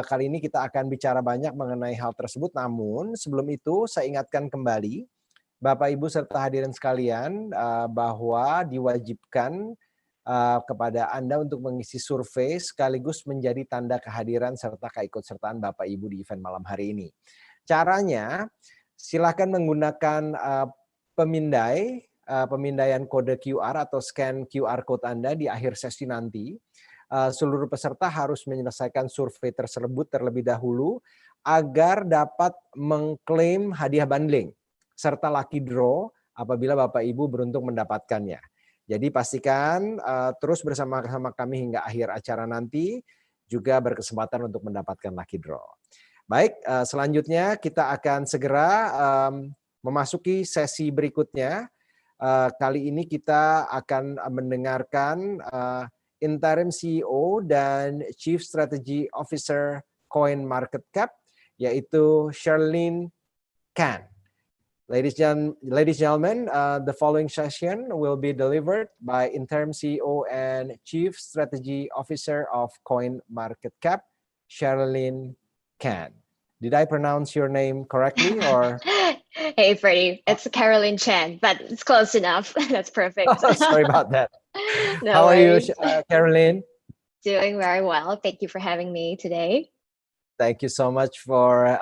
Kali ini kita akan bicara banyak mengenai hal tersebut, namun sebelum itu saya ingatkan kembali Bapak Ibu serta hadirin sekalian bahwa diwajibkan kepada Anda untuk mengisi survei sekaligus menjadi tanda kehadiran serta keikutsertaan Bapak Ibu di event malam hari ini. Caranya, silakan menggunakan pemindaian kode QR atau scan QR code Anda di akhir sesi nanti. Seluruh peserta harus menyelesaikan survei tersebut terlebih dahulu agar dapat mengklaim hadiah bundling serta lucky draw apabila Bapak Ibu beruntung mendapatkannya. Jadi pastikan terus bersama-sama kami hingga akhir acara nanti, juga berkesempatan untuk mendapatkan lucky draw. Baik, selanjutnya kita akan segera memasuki sesi berikutnya. Kali ini kita akan mendengarkan Interim CEO dan Chief Strategy Officer Coin Market Cap, yaitu Sherlyn Can. Ladies and gentlemen, the following session will be delivered by Interim CEO and Chief Strategy Officer of Coin Market Cap, Sherlyn Can. Did I pronounce your name correctly, or? Hey, Freddie, it's Caroline Chan, but it's close enough. That's perfect. Oh, sorry about that. No How worries. are you, Caroline? Doing very well. Thank you for having me today. Thank you so much for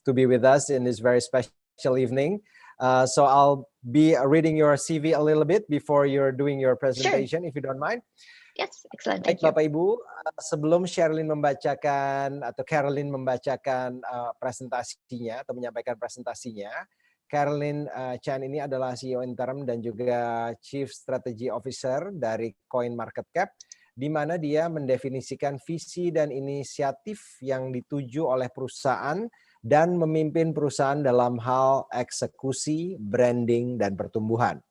to be with us in this very special evening. So I'll be reading your CV a little bit before you're doing your presentation, if you don't mind. Yes, excellent. Baik, Thank you. Bapak Ibu, sebelum Caroline membacakan presentasinya atau menyampaikan presentasinya, Caroline Chan ini adalah CEO interim dan juga Chief Strategy Officer dari Coin Market Cap, di mana dia mendefinisikan visi dan inisiatif yang dituju oleh perusahaan dan memimpin perusahaan dalam hal eksekusi, branding, dan pertumbuhan.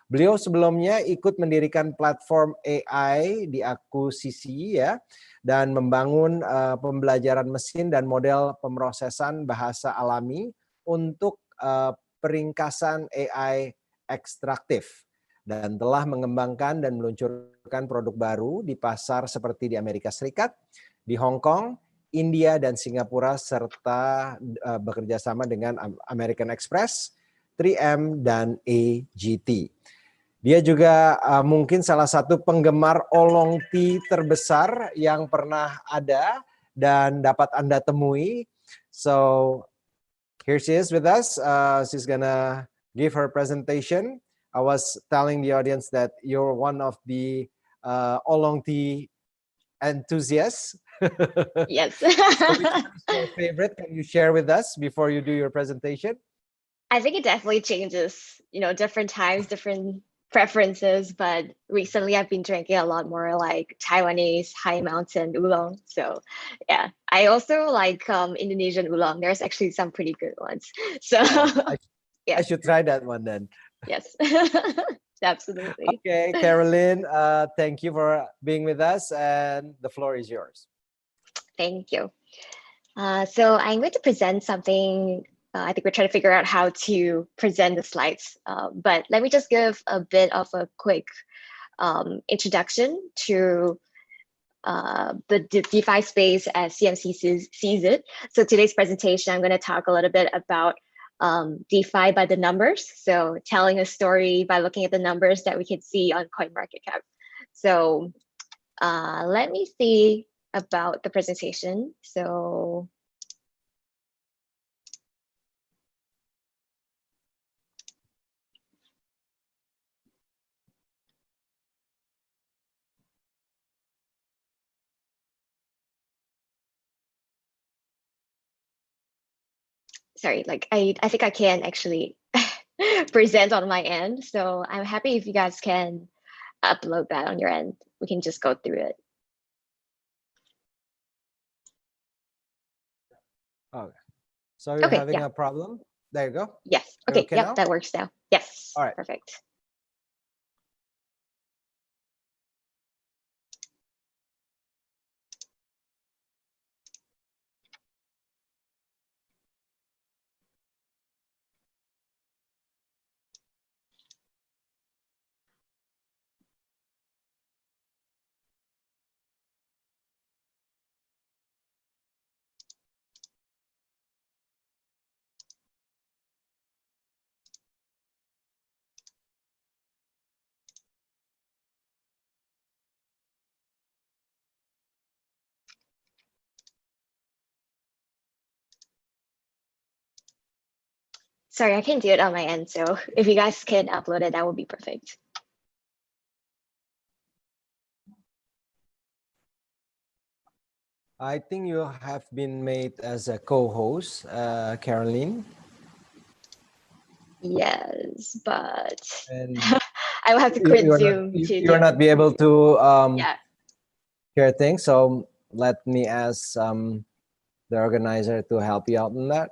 Beliau sebelumnya ikut mendirikan platform AI di akuisisi ya, dan membangun pembelajaran mesin dan model pemrosesan bahasa alami untuk peringkasan AI ekstraktif, dan telah mengembangkan dan meluncurkan produk baru di pasar seperti di Amerika Serikat, di Hong Kong, India, dan Singapura, serta bekerja sama dengan American Express, 3M, dan AGT. Dia juga mungkin salah satu penggemar oolong tea terbesar yang pernah ada dan dapat Anda temui. So here she is with us. She's gonna give her presentation. I was telling the audience that you're one of the oolong tea enthusiasts. Yes. So which one is your favorite? Can you share with us before you do your presentation? I think it definitely changes, different times, different preferences, but recently I've been drinking a lot more like Taiwanese high mountain oolong. So yeah, I also like Indonesian oolong. There's actually some pretty good ones. So I should try that one then. Yes, absolutely. Okay, Caroline, thank you for being with us, and the floor is yours. Thank you. So I'm going to present something. I think we're trying to figure out how to present the slides, but let me just give a bit of a quick introduction to the DeFi space as CMC sees it. So today's presentation, I'm going to talk a little bit about DeFi by the numbers. So telling a story by looking at the numbers that we can see on CoinMarketCap. So let me see about the presentation. So sorry, like I think I can actually present on my end. So I'm happy if you guys can upload that on your end. We can just go through it. Okay. So you're having a problem? There you go. Yes. You're Okay. Yep. now? That works now. Yes. All right. Perfect. Sorry, I can't do it on my end. So if you guys can upload it, that would be perfect. I think you have been made as a co-host, Caroline. Yes, but And I will have to quit Zoom. You will not be able to Yeah. share things. So let me ask the organizer to help you out in that.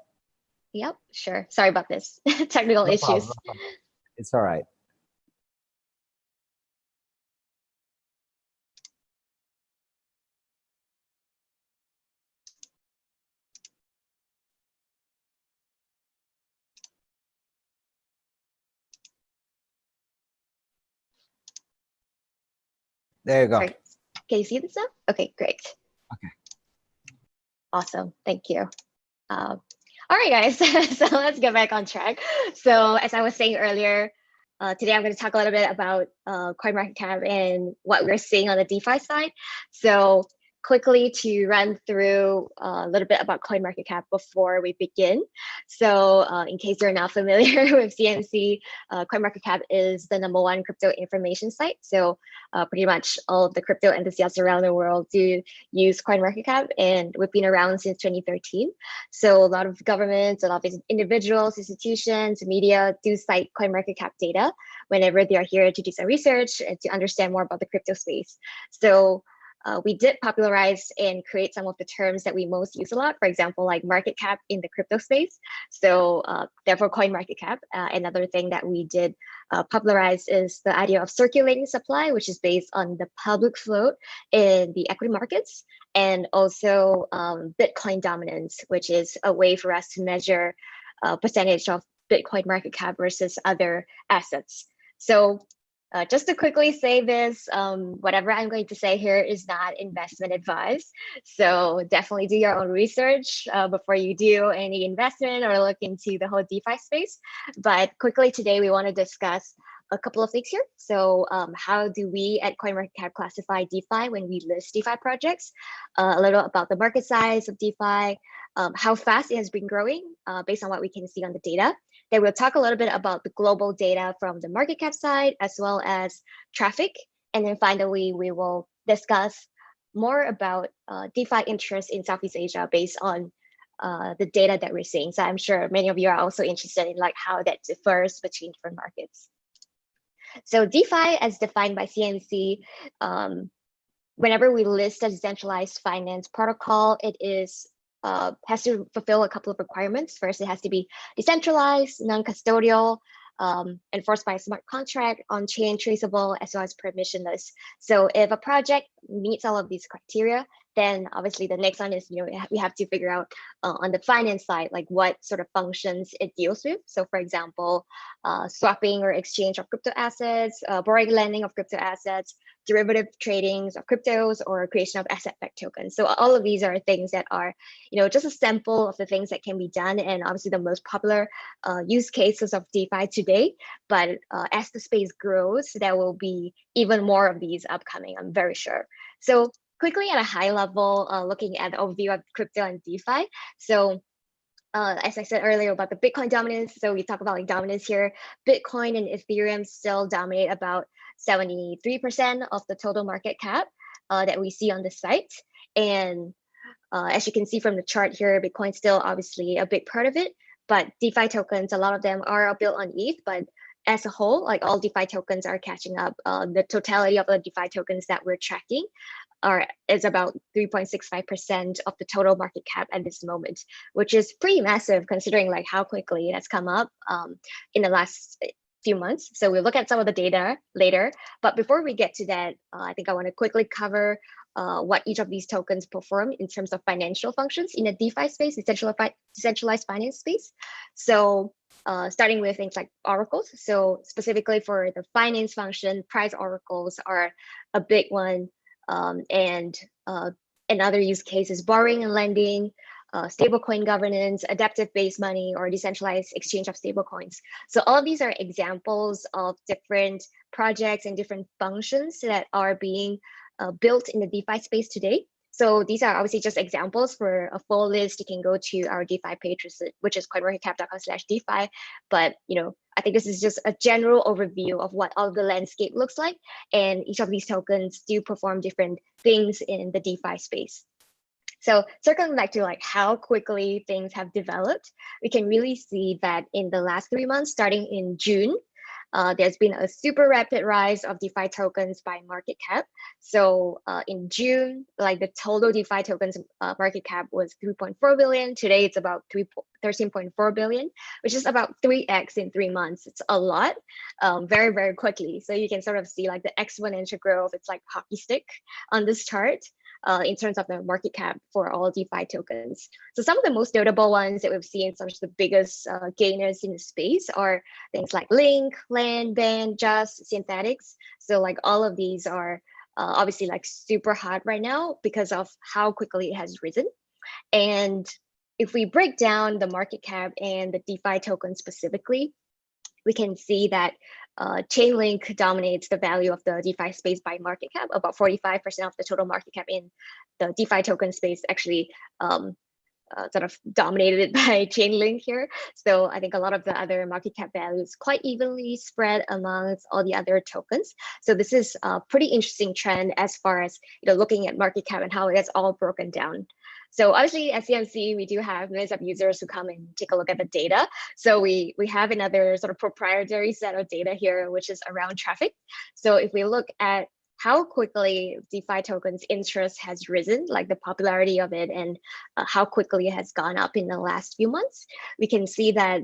Yep, sure. Sorry about this. Technical issues. Problem, no problem. It's all right. There you go. Sorry. Can you see this now? Okay, great. Okay. Awesome. Thank you. All right, guys. So let's get back on track. So as I was saying earlier, today I'm going to talk a little bit about CoinMarketCap and what we're seeing on the DeFi side. So quickly to run through a little bit about CoinMarketCap before we begin. So in case you're not familiar with CMC, CoinMarketCap is the #1 crypto information site. So pretty much all of the crypto enthusiasts around the world do use CoinMarketCap, and we've been around since 2013. So a lot of governments, a lot of individuals, institutions, media do cite CoinMarketCap data whenever they are here to do some research and to understand more about the crypto space. So we did popularize and create some of the terms that we most use a lot, for example, like market cap in the crypto space. So therefore, CoinMarketCap. Another thing that we did popularize is the idea of circulating supply, which is based on the public float in the equity markets, and also Bitcoin dominance, which is a way for us to measure percentage of Bitcoin market cap versus other assets. So just to quickly say this, whatever I'm going to say here is not investment advice. So definitely do your own research before you do any investment or look into the whole DeFi space. But quickly today, we want to discuss a couple of things here. So how do we at CoinMarketCap classify DeFi when we list DeFi projects? A little about the market size of DeFi, how fast it has been growing based on what we can see on the data. Then we'll talk a little bit about the global data from the market cap side, as well as traffic. And then finally, we will discuss more about DeFi interest in Southeast Asia based on the data that we're seeing. So I'm sure many of you are also interested in like how that differs between different markets. So DeFi, as defined by CMC, whenever we list a decentralized finance protocol, it is has to fulfill a couple of requirements. First, it has to be decentralized, non-custodial, enforced by a smart contract, on-chain, traceable, as well as permissionless. So if a project meets all of these criteria, then obviously the next one is, we have to figure out on the finance side, like what sort of functions it deals with. So for example, swapping or exchange of crypto assets, borrowing, lending of crypto assets, derivative tradings of cryptos, or creation of asset-backed tokens. So all of these are things that are, just a sample of the things that can be done, and obviously the most popular use cases of DeFi today. But as the space grows, there will be even more of these upcoming, I'm very sure. So quickly at a high level, looking at the overview of crypto and DeFi. So as I said earlier about the Bitcoin dominance, so we talk about like dominance here. Bitcoin and Ethereum still dominate about 73% of the total market cap that we see on the site. And as you can see from the chart here, Bitcoin still obviously a big part of it, But DeFi tokens, a lot of them are built on ETH, but as a whole, like all DeFi tokens are catching up. The totality of the DeFi tokens that we're tracking is about 3.65% of the total market cap at this moment, which is pretty massive considering like how quickly it has come up in the last few months. So we'll look at some of the data later. But before we get to that, I think I want to quickly cover what each of these tokens perform in terms of financial functions in a DeFi space, decentralized finance space. So starting with things like oracles. So specifically for the finance function, price oracles are a big one. And another use case is borrowing and lending, stablecoin governance, adaptive-based money, or decentralized exchange of stablecoins. So all of these are examples of different projects and different functions that are being built in the DeFi space today. So these are obviously just examples. For a full list, you can go to our DeFi page, which is coinmarketcap.com/DeFi. But I think this is just a general overview of what all the landscape looks like, and each of these tokens do perform different things in the DeFi space. So circling back to like how quickly things have developed, we can really see that in the last 3 months, starting in June, there's been a super rapid rise of DeFi tokens by market cap. So in June, like the total DeFi tokens market cap was 3.4 billion. Today, it's about 13.4 billion, which is about 3x in 3 months. It's a lot, very, very quickly. So you can sort of see like the exponential growth. It's like hockey stick on this chart. In terms of the market cap for all DeFi tokens. So some of the most notable ones that we've seen, some of the biggest gainers in the space are things like Link, Land, Band, Just, Synthetics. So like all of these are obviously like super hot right now because of how quickly it has risen. And if we break down the market cap and the DeFi token specifically, we can see that Chainlink dominates the value of the DeFi space by market cap. About 45% of the total market cap in the DeFi token space actually sort of dominated by Chainlink here. So I think a lot of the other market cap values quite evenly spread amongst all the other tokens. So this is a pretty interesting trend as far as looking at market cap and how it is all broken down. So obviously at CMC, we do have millions of users who come and take a look at the data. So we have another sort of proprietary set of data here, which is around traffic. So if we look at how quickly DeFi tokens interest has risen, like the popularity of it and how quickly it has gone up in the last few months, we can see that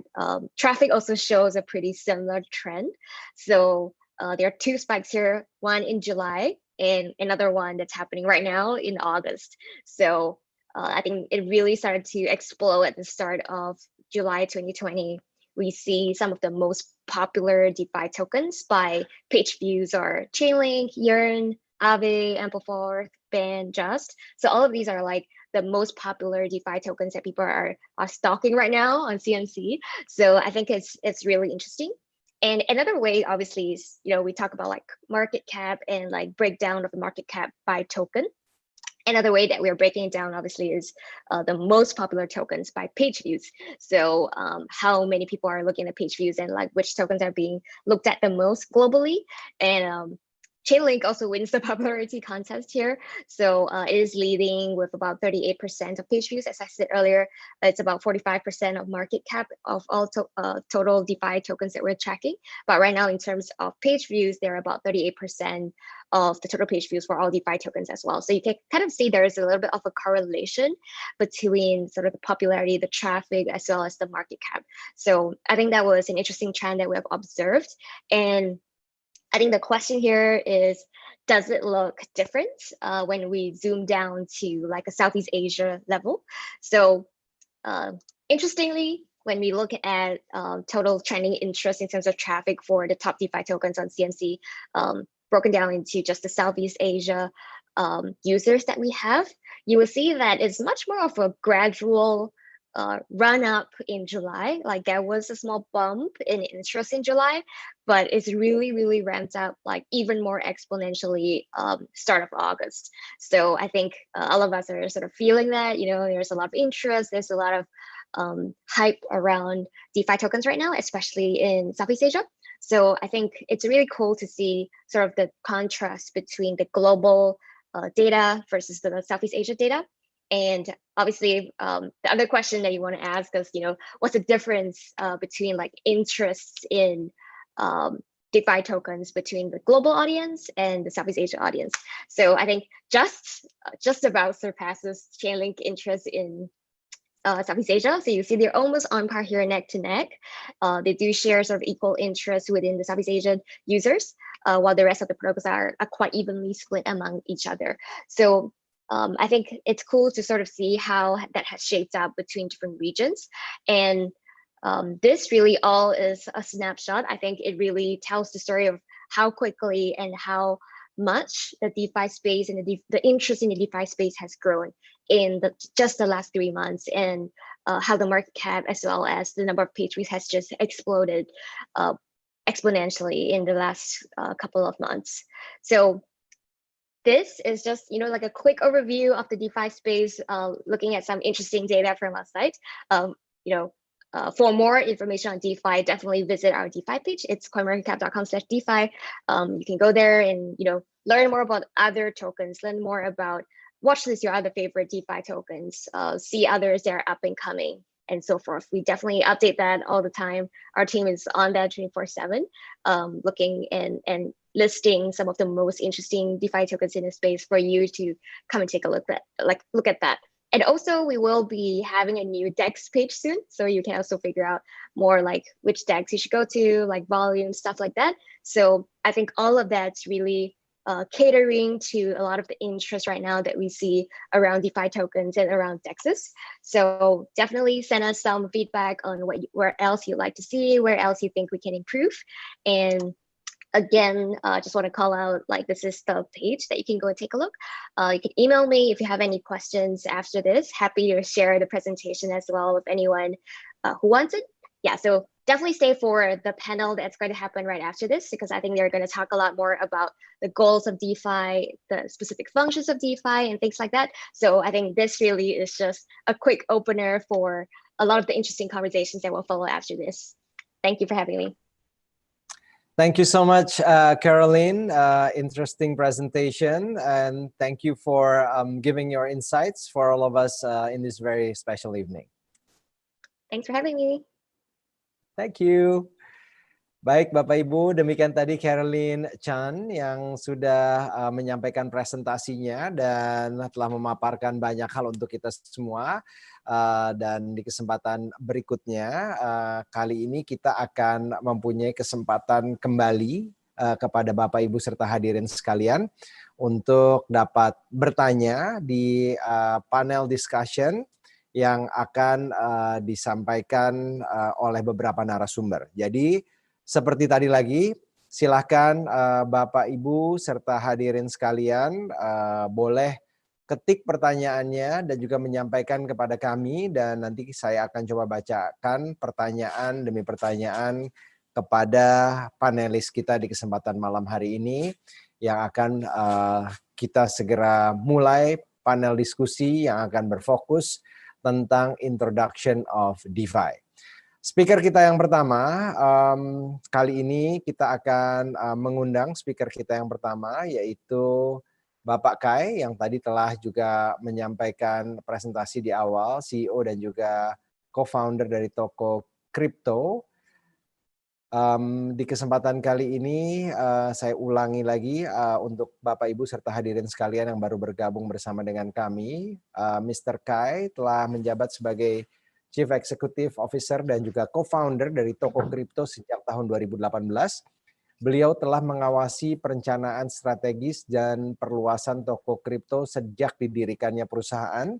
traffic also shows a pretty similar trend. So there are two spikes here, one in July and another one that's happening right now in August. So I think it really started to explode at the start of July 2020. We see some of the most popular DeFi tokens by page views are Chainlink, Yearn, Aave, Amplify, Band, Just. So all of these are like the most popular DeFi tokens that people are stalking right now on CMC. So I think it's really interesting. And another way, obviously, is we talk about like market cap and like breakdown of the market cap by token. Another way that we're breaking it down, obviously, is the most popular tokens by page views. So how many people are looking at page views and like which tokens are being looked at the most globally. And Chainlink also wins the popularity contest here. So it is leading with about 38% of page views. As I said earlier, it's about 45% of market cap of all total DeFi tokens that we're tracking. But right now, in terms of page views, they're about 38% of the total page views for all DeFi tokens as well. So you can kind of see there is a little bit of a correlation between sort of the popularity, the traffic, as well as the market cap. So I think that was an interesting trend that we have observed. And I think the question here is, does it look different when we zoom down to like a Southeast Asia level? So interestingly, when we look at total trending interest in terms of traffic for the top DeFi tokens on CMC, broken down into just the Southeast Asia users that we have, you will see that it's much more of a gradual run up in July. Like there was a small bump in interest in July, but it's really, really ramped up like even more exponentially start of August. So I think all of us are sort of feeling that, there's a lot of interest, there's a lot of hype around DeFi tokens right now, especially in Southeast Asia. So I think it's really cool to see sort of the contrast between the global data versus the Southeast Asia data. And obviously, the other question that you want to ask is, what's the difference between like interests in DeFi tokens between the global audience and the Southeast Asia audience? So I think just about surpasses Chainlink interest in Southeast Asia. So you see they're almost on par here, neck to neck. They do share sort of equal interest within the Southeast Asian users, while the rest of the protocols are quite evenly split among each other. So I think it's cool to sort of see how that has shaped up between different regions. And this really all is a snapshot. I think it really tells the story of how quickly and how much the DeFi space and the interest in the DeFi space has grown in just the last 3 months, and how the market cap as well as the number of page views has just exploded exponentially in the last couple of months. So this is just, like a quick overview of the DeFi space, looking at some interesting data from our site. For more information on DeFi, definitely visit our DeFi page. It's coinmarketcap.com/DeFi. You can go there and learn more about other tokens, learn more about watchlist your other favorite DeFi tokens, see others that are up and coming, and so forth. We definitely update that all the time. Our team is on that 24/7, looking and listing some of the most interesting DeFi tokens in the space for you to come and take a look at that. And also, we will be having a new DEX page soon, so you can also figure out more like which DEX you should go to, like volume, stuff like that. So I think all of that's really catering to a lot of the interest right now that we see around DeFi tokens and around DEXs. So definitely send us some feedback on where else you'd like to see, where else you think we can improve. And again, just want to call out, like, this is the page that you can go and take a look. You can email me if you have any questions after this. Happy to share the presentation as well with anyone who wants it. Yeah, so definitely stay for the panel that's going to happen right after this, because I think they're going to talk a lot more about the goals of DeFi, the specific functions of DeFi, and things like that. So I think this really is just a quick opener for a lot of the interesting conversations that will follow after this. Thank you for having me. Thank you so much, Caroline. Interesting presentation, and thank you for giving your insights for all of us in this very special evening. Thanks for having me. Thank you. Baik, Bapak Ibu, demikian tadi Caroline Chan yang sudah menyampaikan presentasinya dan telah memaparkan banyak hal untuk kita semua. Dan di kesempatan berikutnya, kali ini kita akan mempunyai kesempatan kembali kepada Bapak Ibu serta hadirin sekalian untuk dapat bertanya di panel discussion yang akan disampaikan oleh beberapa narasumber. Jadi seperti tadi lagi, silahkan Bapak Ibu serta hadirin sekalian boleh ketik pertanyaannya dan juga menyampaikan kepada kami, dan nanti saya akan coba bacakan pertanyaan demi pertanyaan kepada panelis kita di kesempatan malam hari ini yang akan kita segera mulai panel diskusi yang akan berfokus tentang introduction of DeFi. Speaker kita yang pertama, kali ini kita akan mengundang speaker kita yang pertama, yaitu Bapak Kai, yang tadi telah juga menyampaikan presentasi di awal, CEO dan juga co-founder dari Tokocrypto. Di kesempatan kali ini saya ulangi lagi untuk Bapak Ibu serta hadirin sekalian yang baru bergabung bersama dengan kami. Mr. Kai telah menjabat sebagai Chief Executive Officer dan juga co-founder dari Tokocrypto sejak tahun 2018. Beliau telah mengawasi perencanaan strategis dan perluasan Tokocrypto sejak didirikannya perusahaan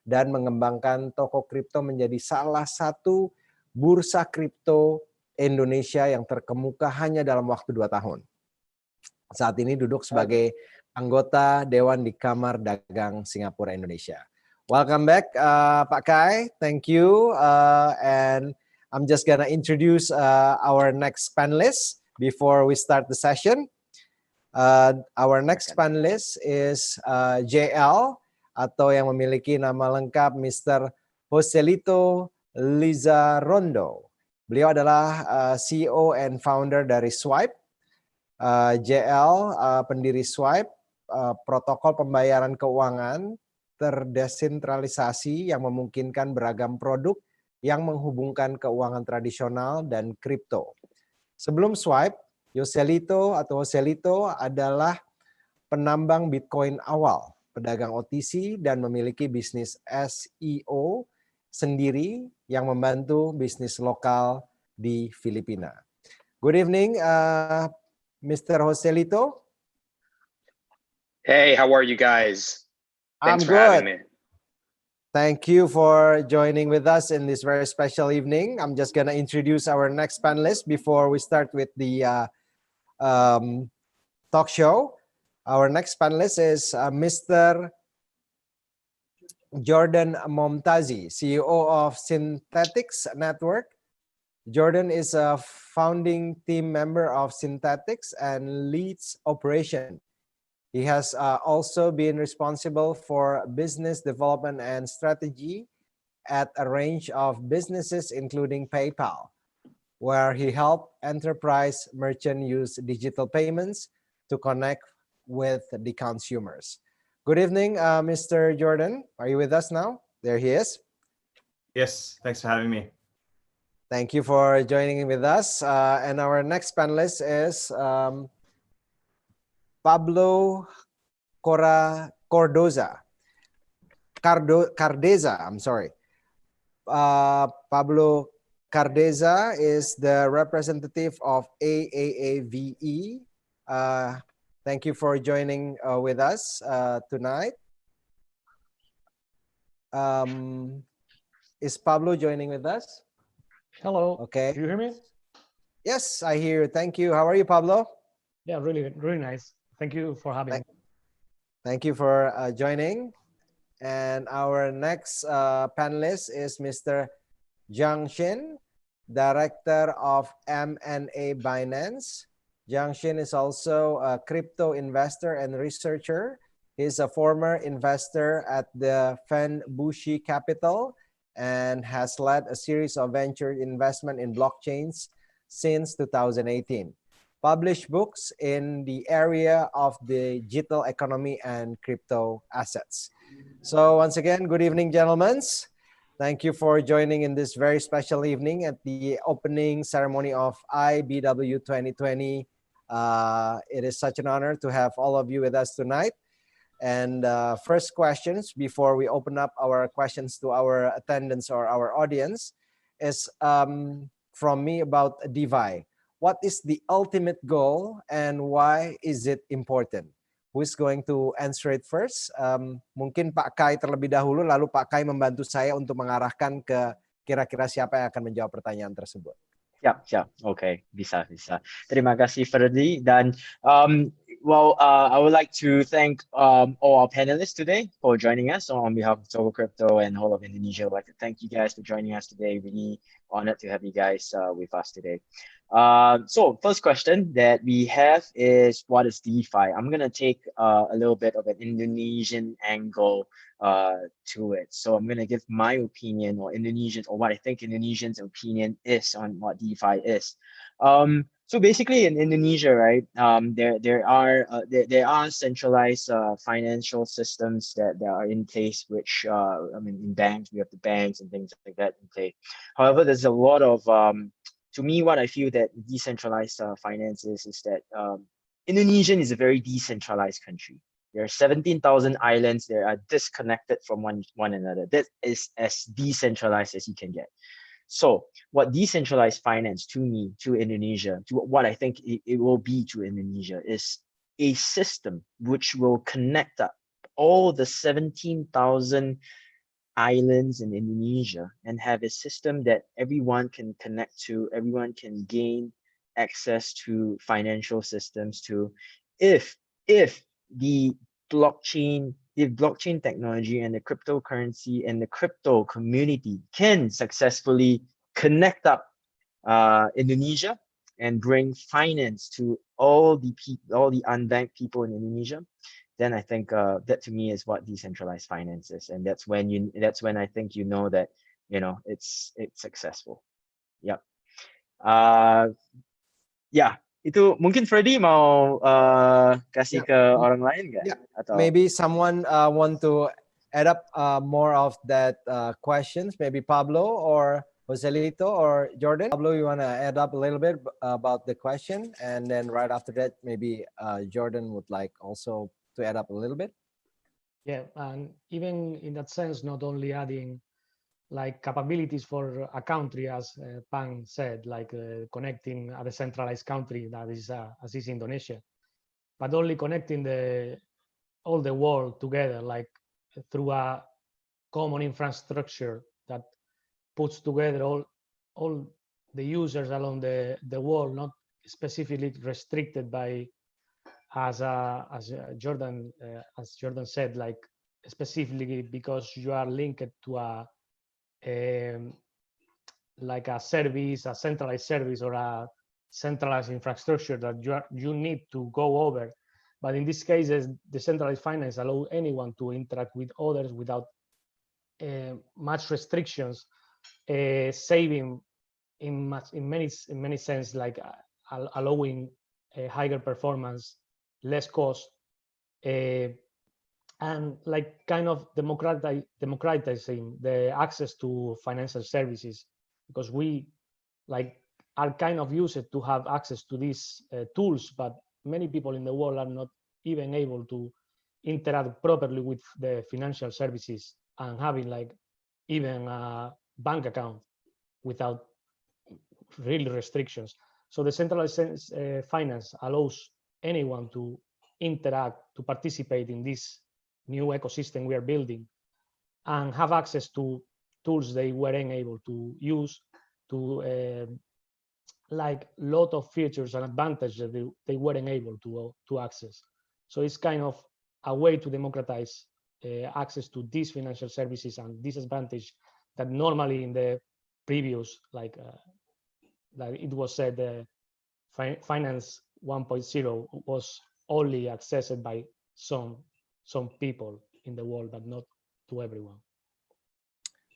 dan mengembangkan Tokocrypto menjadi salah satu bursa kripto Indonesia yang terkemuka hanya dalam waktu 2 tahun. Saat ini duduk sebagai anggota Dewan di Kamar Dagang Singapura Indonesia. Welcome back, Pak Kai. Thank you. And I'm just gonna introduce our next panelist before we start the session. Our next panelist is JL, atau yang memiliki nama lengkap Mr. Joselito Lizarondo. Beliau adalah CEO and founder dari Swipe. JL pendiri Swipe, protokol pembayaran keuangan terdesentralisasi yang memungkinkan beragam produk yang menghubungkan keuangan tradisional dan kripto. Sebelum swipe, Joselito adalah penambang Bitcoin awal, pedagang OTC, dan memiliki bisnis SEO sendiri yang membantu bisnis lokal di Filipina. Good evening, Mr. Joselito. Hey, how are you guys? Thanks I'm for having good. me. Thank you for joining with us in this very special evening. I'm just going to introduce our next panelist before we start with the talk show. Our next panelist is Mr. Jordan Momtazi, CEO of Synthetics Network. Jordan is a founding team member of Synthetics and leads operation. He has also been responsible for business development and strategy at a range of businesses, including PayPal, where he helped enterprise merchants use digital payments to connect with the consumers. Good evening, Mr. Jordan. Are you with us now? There he is. Yes, thanks for having me. Thank you for joining with us. And our next panelist is Pablo Cardeza. I'm sorry. Pablo Cardeza is the representative of AAAVE. Thank you for joining with us tonight. Is Pablo joining with us? Hello. Okay. Do you hear me? Yes, I hear you. Thank you. How are you, Pablo? Yeah, really nice. Thank you for having me. Thank you for joining. And our next panelist is Mr. Jiang Xin, Director of M&A Binance. Jiang Xin is also a crypto investor and researcher. He's a former investor at the Fenbushi Capital and has led a series of venture investment in blockchains since 2018. Published books in the area of the digital economy and crypto assets. So once again, good evening, gentlemen. Thank you for joining in this very special evening at the opening ceremony of IBW 2020. It is such an honor to have all of you with us tonight. And first questions before we open up our questions to our attendants or our audience is from me about DeFi. What is the ultimate goal and why is it important? Who is going to answer it first? Mungkin Pak Kai terlebih dahulu, lalu Pak Kai membantu saya untuk mengarahkan ke kira-kira siapa yang akan menjawab pertanyaan tersebut. Siap. Okay, bisa. Terima kasih, Ferdi. Dan I would like to thank all our panelists today for joining us. So on behalf of Tokocrypto and whole of Indonesia, I'd like to thank you guys for joining us today. Really honored to have you guys with us today. So first question that we have is, what is DeFi? I'm going to take a little bit of an Indonesian angle to it. So I'm going to give my opinion or what I think Indonesians' opinion is on what DeFi is. So basically in Indonesia, right, there are centralized financial systems that are in place, which in banks, we have the banks and things like that in place. However, there's a lot of to me, what I feel that decentralized finance is that Indonesia is a very decentralized country. There are 17,000 islands that are disconnected from one another. That is as decentralized as you can get. So what decentralized finance to me, to Indonesia, to what I think it will be to Indonesia, is a system which will connect up all the 17,000 islands in Indonesia and have a system that everyone can connect to, everyone can gain access to financial systems to. If the blockchain technology and the cryptocurrency and the crypto community can successfully connect up Indonesia and bring finance to all the unbanked people in Indonesia, then I think that to me is what decentralized finance is, and that's when I think that it's successful. Yep. Itu mungkin Freddy mau kasih ke orang lain nggak? Yeah. Atau Maybe someone want to add up more of that questions, maybe Pablo or Joselito or Jordan. Pablo, you want to add up a little bit about the question, and then right after that, maybe Jordan would like also to add up a little bit. Yeah, and even in that sense, not only adding like capabilities for a country, as Pang said, like connecting a decentralized country that is as is Indonesia, but only connecting all the world together, like through a common infrastructure that puts together all the users along the world, not specifically restricted by, as Jordan said, like specifically because you are linked to like a service, a centralized service, or a centralized infrastructure that you need to go over. But in this case, decentralized finance allows anyone to interact with others without much restrictions, saving in many sense, like allowing a higher performance, less cost, and like kind of democratizing the access to financial services, because we like are kind of used to have access to these tools, but many people in the world are not even able to interact properly with the financial services and having like even a bank account without really restrictions. So the centralized finance allows anyone to interact, to participate in this new ecosystem we are building, and have access to tools they weren't able to use, to like lot of features and advantages that they weren't able to access. So it's kind of a way to democratize access to these financial services and disadvantage that normally in the previous, like it was said, finance 1.0 was only accessed by some people in the world, but not to everyone.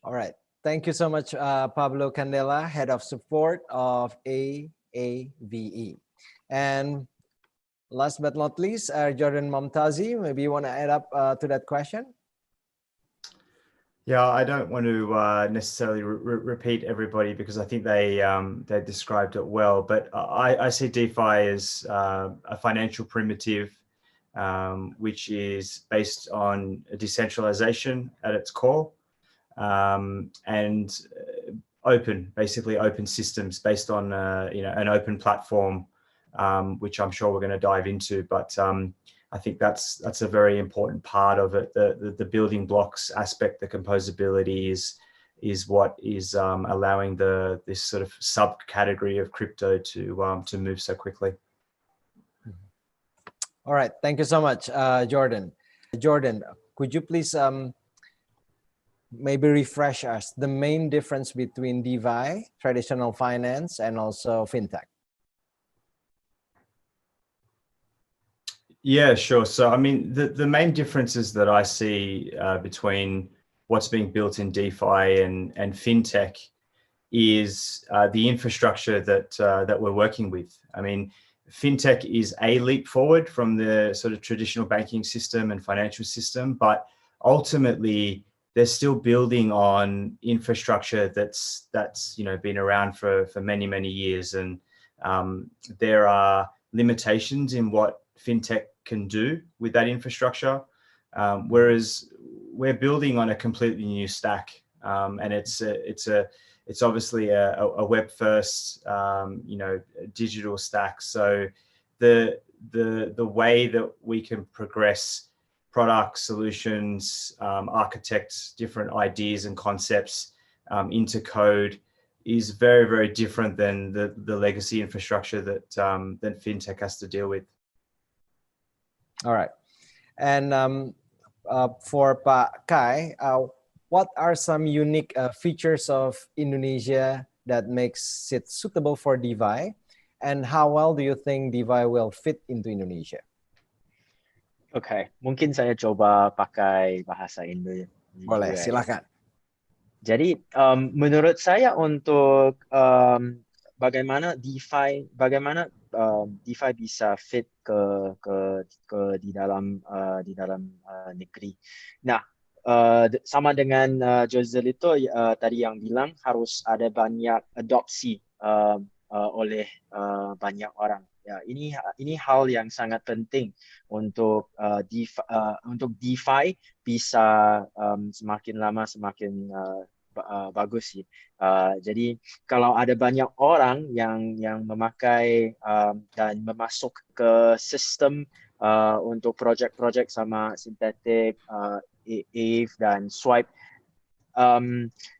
All right. Thank you so much, Pablo Candela, Head of Support of AAVE. And last but not least, Jordan Momtazi, maybe you want to add up to that question? Yeah, I don't want to necessarily repeat everybody because I think they described it well. But I see DeFi as a financial primitive, which is based on decentralization at its core, and basically open systems based on an open platform, which I'm sure we're going to dive into. But I think that's a very important part of it. The building blocks aspect, the composability is what is allowing this sort of subcategory of crypto to move so quickly. All right, thank you so much, Jordan. Jordan, could you please maybe refresh us the main difference between DeFi, traditional finance, and also fintech? Yeah, sure. So, I mean, the main differences that I see between what's being built in DeFi and fintech is the infrastructure that we're working with. I mean, fintech is a leap forward from the sort of traditional banking system and financial system, but ultimately they're still building on infrastructure that's been around for many years, and there are limitations in what fintech can do with that infrastructure, whereas we're building on a completely new stack, and it's obviously a web first digital stack. So the way that we can progress products, solutions, architect different ideas and concepts into code is very different than the legacy infrastructure that fintech has to deal with. All right. And for Pak Kai, what are some unique features of Indonesia that makes it suitable for DeFi? And how well do you think DeFi will fit into Indonesia? Okay, mungkin saya coba pakai bahasa Indonesia. Boleh, silakan. Jadi menurut saya untuk bagaimana DeFi bisa fit ke di dalam negeri. Nah, sama dengan Joselito tadi yang bilang harus ada banyak adopsi oleh banyak orang. Ya, ini hal yang sangat penting untuk DeFi bisa semakin lama semakin bagus sih. Jadi kalau ada banyak orang yang memakai dan memasuk ke sistem untuk projek-projek sama sintetik, EVE dan swipe.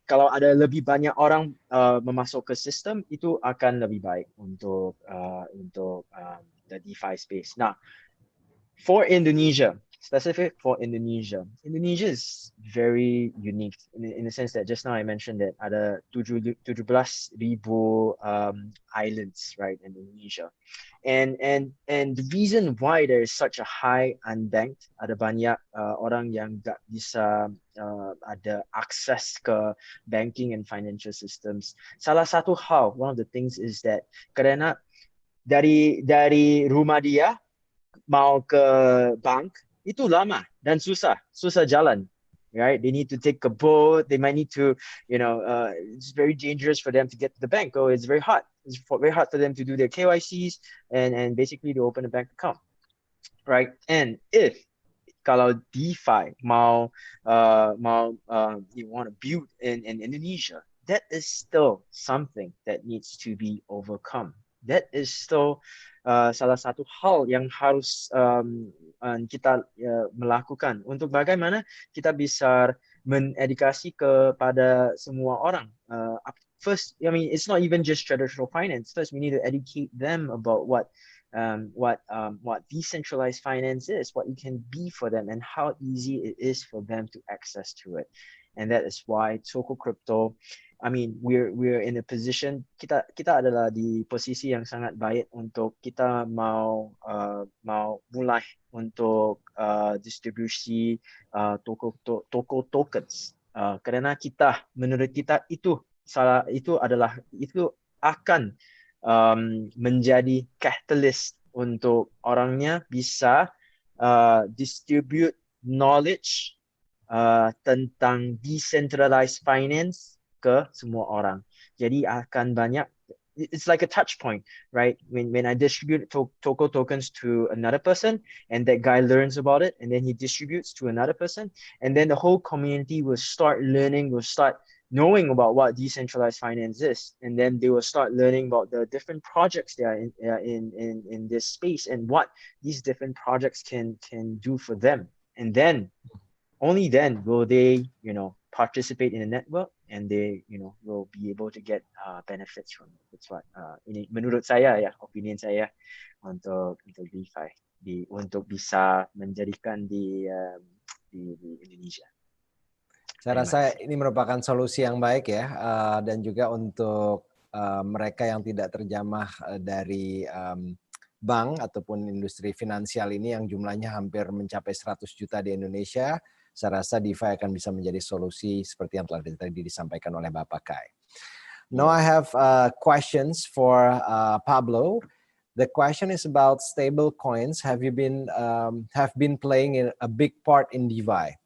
Kalau ada lebih banyak orang memasuk ke sistem, itu akan lebih baik untuk the DeFi space. Nah, for Indonesia, specific for Indonesia is very unique in the sense that just now I mentioned that ada 17,000 islands, right, in Indonesia. And the reason why there is such a high unbanked, ada banyak orang yang tak bisa ada akses ke banking and financial systems. Salah satu hal, one of the things is that kerana dari rumah dia mau ke bank itu lama dan susah jalan. Right? They need to take a boat. They might need to, it's very dangerous for them to get to the bank. Or it's very hard. It's very hard for them to do their KYCs and basically to open a bank account. Right? And if kalau DeFi mau you want to build in Indonesia, that is still something that needs to be overcome. That is still salah satu hal yang harus kita melakukan untuk bagaimana kita bisa mengedukasi kepada semua orang. First, I mean, it's not even just traditional finance. First, we need to educate them about what decentralized finance is, what it can be for them, and how easy it is for them to access to it. And that is why Tokocrypto, I mean, we're in a position, kita adalah di posisi yang sangat baik untuk kita mau mulai untuk distribusi toko tokens. Karena menurut kita itu akan menjadi catalyst untuk orangnya bisa distribute knowledge tentang decentralized finance ke semua orang. Jadi akan banyak, it's like a touch point, right? When I distribute Toko tokens to another person and that guy learns about it and then he distributes to another person and then the whole community will start learning, will start knowing about what decentralized finance is, and then they will start learning about the different projects they are in this space and what these different projects can do for them. And then only then will they, participate in a network and they, will be able to get benefits from it. That's what ini menurut saya ya, opinion saya untuk DeFi untuk bisa menjadikan di Indonesia. Saya rasa ini merupakan solusi yang baik ya, dan juga untuk mereka yang tidak terjamah dari bank ataupun industri finansial ini yang jumlahnya hampir mencapai 100 juta di Indonesia. Saya rasa DeFi akan bisa menjadi solusi seperti yang telah tadi disampaikan oleh Bapak Kai. Now I have questions for Pablo. The question is about stable coins. Have been playing a big part in DeFi?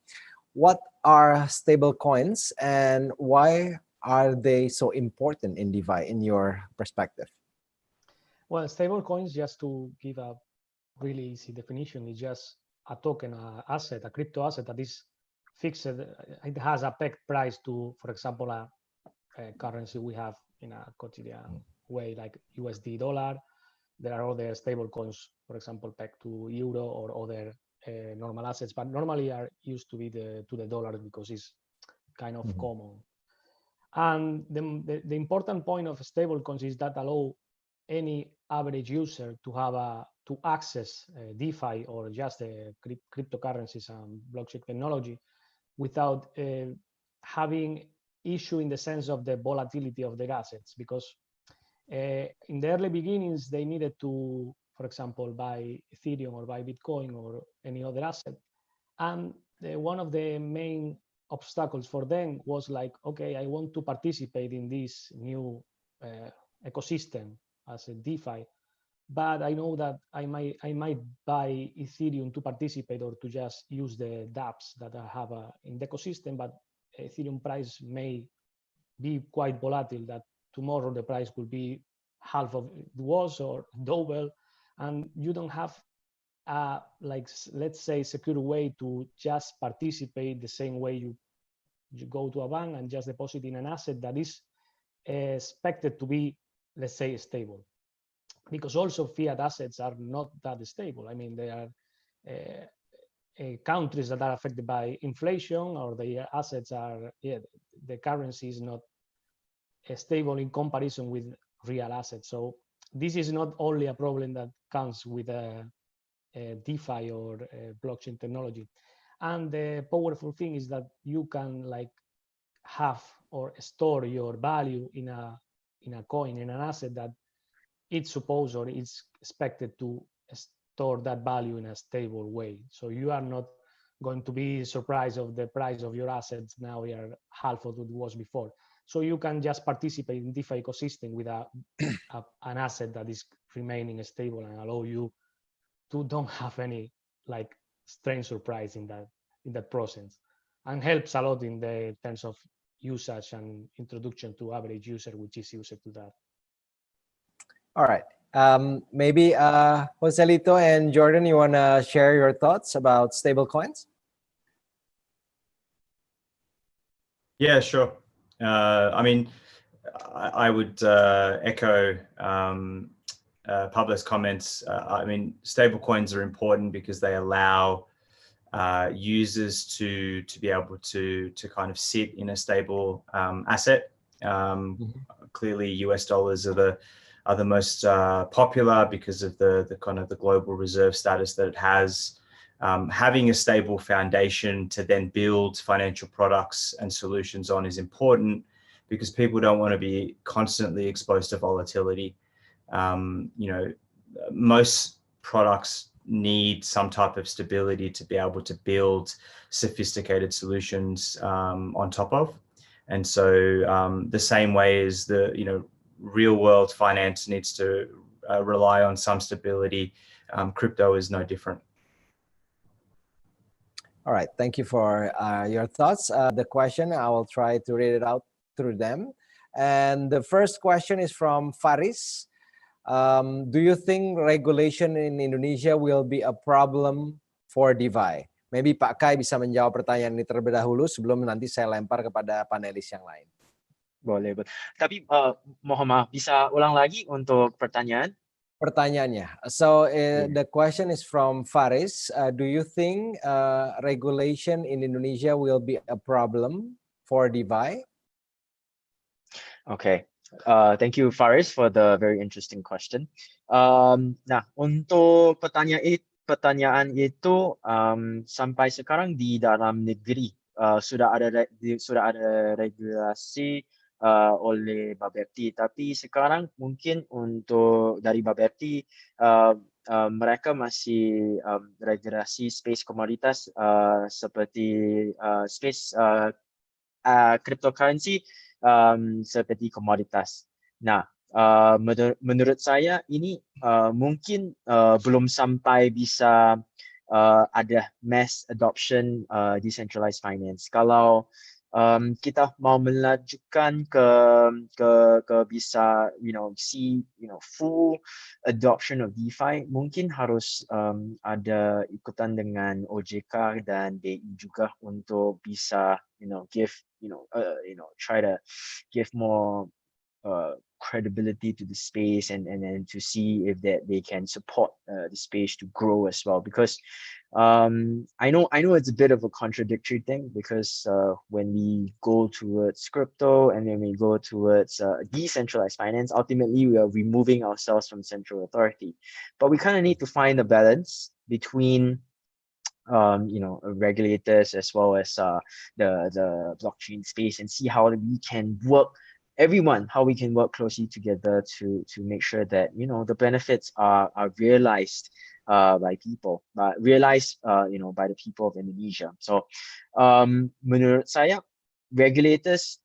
What are stable coins and why are they so important in DeFi in your perspective? Well, stable coins, just to give a really easy definition, is just a token, a crypto asset that is fixed. It has a pegged price to, for example, a currency we have in a quotidian way, like USD dollar. There are other stable coins, for example, pegged to euro or other normal assets, but normally are used to be to the dollar because it's kind of common. And the important point of stable coins is that allow any average user to have to access DeFi or just cryptocurrencies and blockchain technology without having issue in the sense of the volatility of their assets, because in the early beginnings they needed to, for example, buy Ethereum or buy Bitcoin or any other asset, and one of the main obstacles for them was like, okay, I want to participate in this new ecosystem as a DeFi, but I know that I might buy Ethereum to participate or to just use the dApps that I have in the ecosystem, but Ethereum price may be quite volatile, that tomorrow the price could be half of it was or double, and you don't have like, let's say, secure way to just participate the same way you go to a bank and just deposit in an asset that is expected to be, let's say, stable. Because also fiat assets are not that stable. I mean, they are countries that are affected by inflation, or the assets are, the currency is not stable in comparison with real assets. So this is not only a problem that comes with DeFi or blockchain technology. And the powerful thing is that you can like have or store your value in a coin, in an asset that it's supposed or it's expected to store that value in a stable way. So you are not going to be surprised of the price of your assets now we are half of what it was before. So you can just participate in DeFi ecosystem with an asset that is remaining stable and allow you to don't have any like strange surprise in that process, and helps a lot in the terms of usage and introduction to average user, which is used to that. All right. Maybe Joselito and Jordan, you want to share your thoughts about stable coins? Yeah, sure. I mean, I would echo Pablo's comments. I mean, stable coins are important because they allow users to be able to kind of sit in a stable asset. Clearly, US dollars are the most popular because of the kind of the global reserve status that it has. Having a stable foundation to then build financial products and solutions on is important because people don't want to be constantly exposed to volatility. You know, most products need some type of stability to be able to build sophisticated solutions on top of. And so the same way as the, you know, real world finance needs to rely on some stability, crypto is no different. All right, thank you for your thoughts. The question, I will try to read it out through them. And the first question is from Faris. Do you think regulation in Indonesia will be a problem for DeFi? Maybe Pak Kai bisa menjawab pertanyaan ini terlebih dahulu sebelum nanti saya lempar kepada panelis yang lain. Boleh. Tapi mohon maaf, bisa ulang lagi untuk pertanyaan? Pertanyaannya. So the question is from Faris. Do you think regulation in Indonesia will be a problem for DeFi? Okay. Thank you, Faris, for the very interesting question. Nah, untuk pertanyaan itu sampai sekarang di dalam negeri sudah ada regulasi oleh Bapepti, tapi sekarang mungkin untuk dari Bapepti mereka masih regulasi space komoditas seperti space cryptocurrency seperti komoditas. Nah, menurut saya ini mungkin belum sampai bisa ada mass adoption decentralized finance. Kalau kita mau melajukan ke bisa full adoption of DeFi, mungkin harus ada ikutan dengan OJK dan BI juga untuk bisa try to give more credibility to the space and to see if that they can support the space to grow as well, because I know it's a bit of a contradictory thing, because when we go towards crypto and then we go towards decentralized finance, ultimately we are removing ourselves from central authority, but we kind of need to find a balance between regulators as well as the blockchain space, and see how we can work how we can work closely together to make sure that the benefits are realized by people, realized by the people of Indonesia. So menurut saya, regulators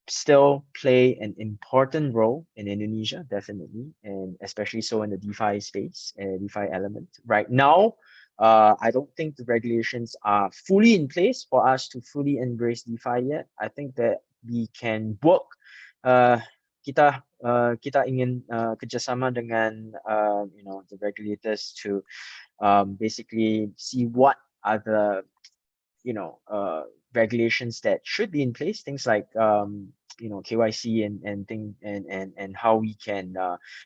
still play an important role in Indonesia, definitely, and especially so in the DeFi space, DeFi element. Right now, I don't think the regulations are fully in place for us to fully embrace DeFi yet. I think that we can work. Kita ingin kerjasama dengan the regulators to basically see what are the regulations that should be in place, things like KYC and how we can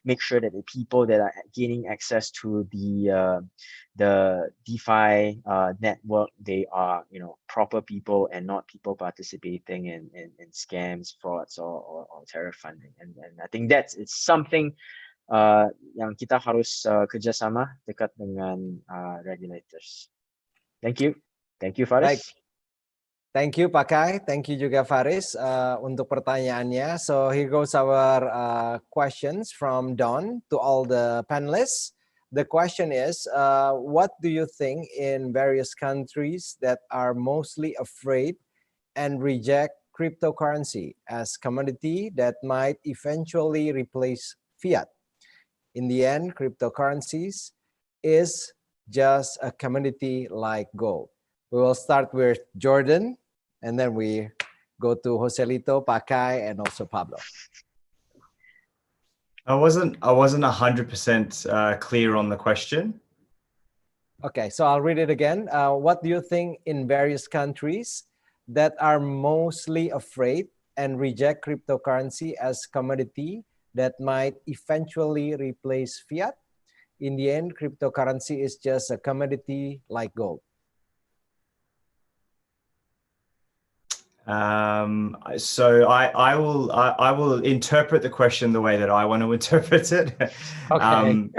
make sure that the people that are gaining access to the DeFi network, they are proper people and not people participating in scams, frauds, or terror funding. And I think it's something yang kita harus kerjasama dekat dengan regulators. Thank you, Faris. Baik. Thank you, Pak Kai. Thank you juga, Faris, untuk pertanyaannya. So here goes our questions from Don to all the panelists. The question is, what do you think in various countries that are mostly afraid and reject cryptocurrency as commodity that might eventually replace fiat? In the end, cryptocurrencies is just a commodity like gold. We will start with Jordan, and then we go to Joselito, Pak Kai, and also Pablo. I wasn't 100% clear on the question. Okay, so I'll read it again. What do you think in various countries that are mostly afraid and reject cryptocurrency as commodity that might eventually replace fiat? In the end, cryptocurrency is just a commodity like gold. So I will interpret the question the way that I want to interpret it. Okay.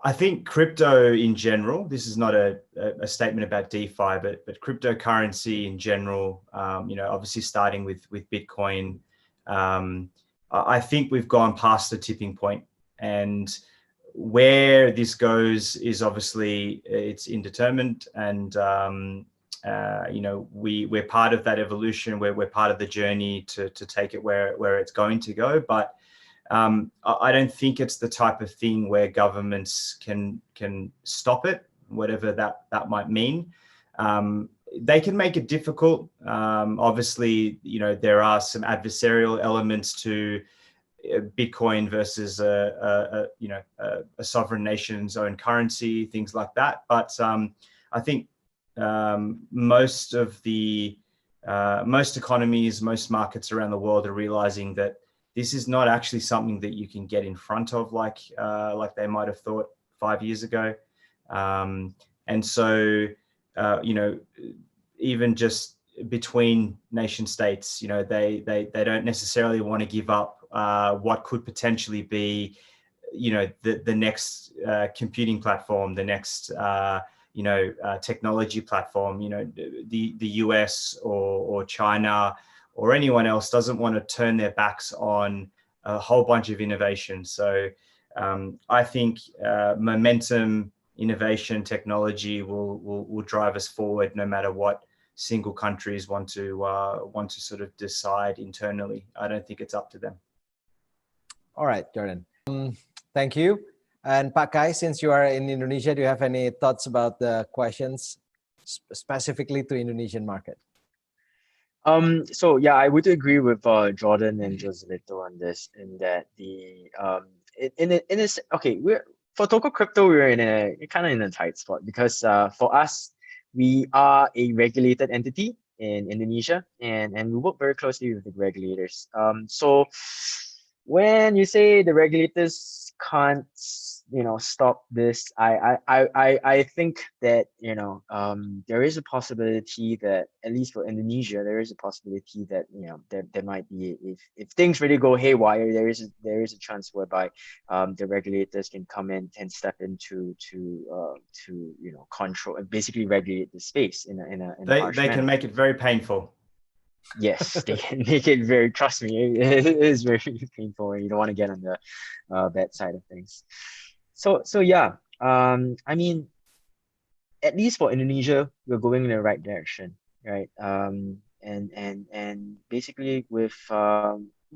I think crypto in general, this is not a statement about DeFi, but cryptocurrency in general, obviously starting with Bitcoin, I think we've gone past the tipping point, and where this goes is obviously it's indeterminate, and we're part of that evolution. We're part of the journey to take it where it's going to go. But I don't think it's the type of thing where governments can stop it, whatever that might mean. They can make it difficult. Obviously, there are some adversarial elements to Bitcoin versus a sovereign nation's own currency, things like that. But I think most economies, most markets around the world are realizing that this is not actually something that you can get in front of like they might have thought 5 years ago. And so, even just between nation states, they don't necessarily want to give up what could potentially be, the next computing platform, the next, technology platform. The US or China or anyone else doesn't want to turn their backs on a whole bunch of innovation. So I think momentum, innovation, technology will drive us forward no matter what single countries want to sort of decide internally. I don't think it's up to them. All right, Jordan. Thank you. And Pak Kai, since you are in Indonesia, do you have any thoughts about the questions specifically to Indonesian market? So yeah, I would agree with Jordan and Joselito on this, in that for Tokocrypto, we're in a tight spot, because for us, we are a regulated entity in Indonesia, and we work very closely with the regulators. So when you say the regulators can't stop this, I think that there is a possibility that, at least for Indonesia, there is a possibility that there might be, if things really go haywire, there is a chance whereby the regulators can come in and step into to control and basically regulate the space in a harsh They manner. can make it very painful. Yes, they can make it very, trust me, it is very painful, and you don't want to get on the bad side of things. So yeah, I mean, at least for Indonesia, we're going in the right direction. right? And basically with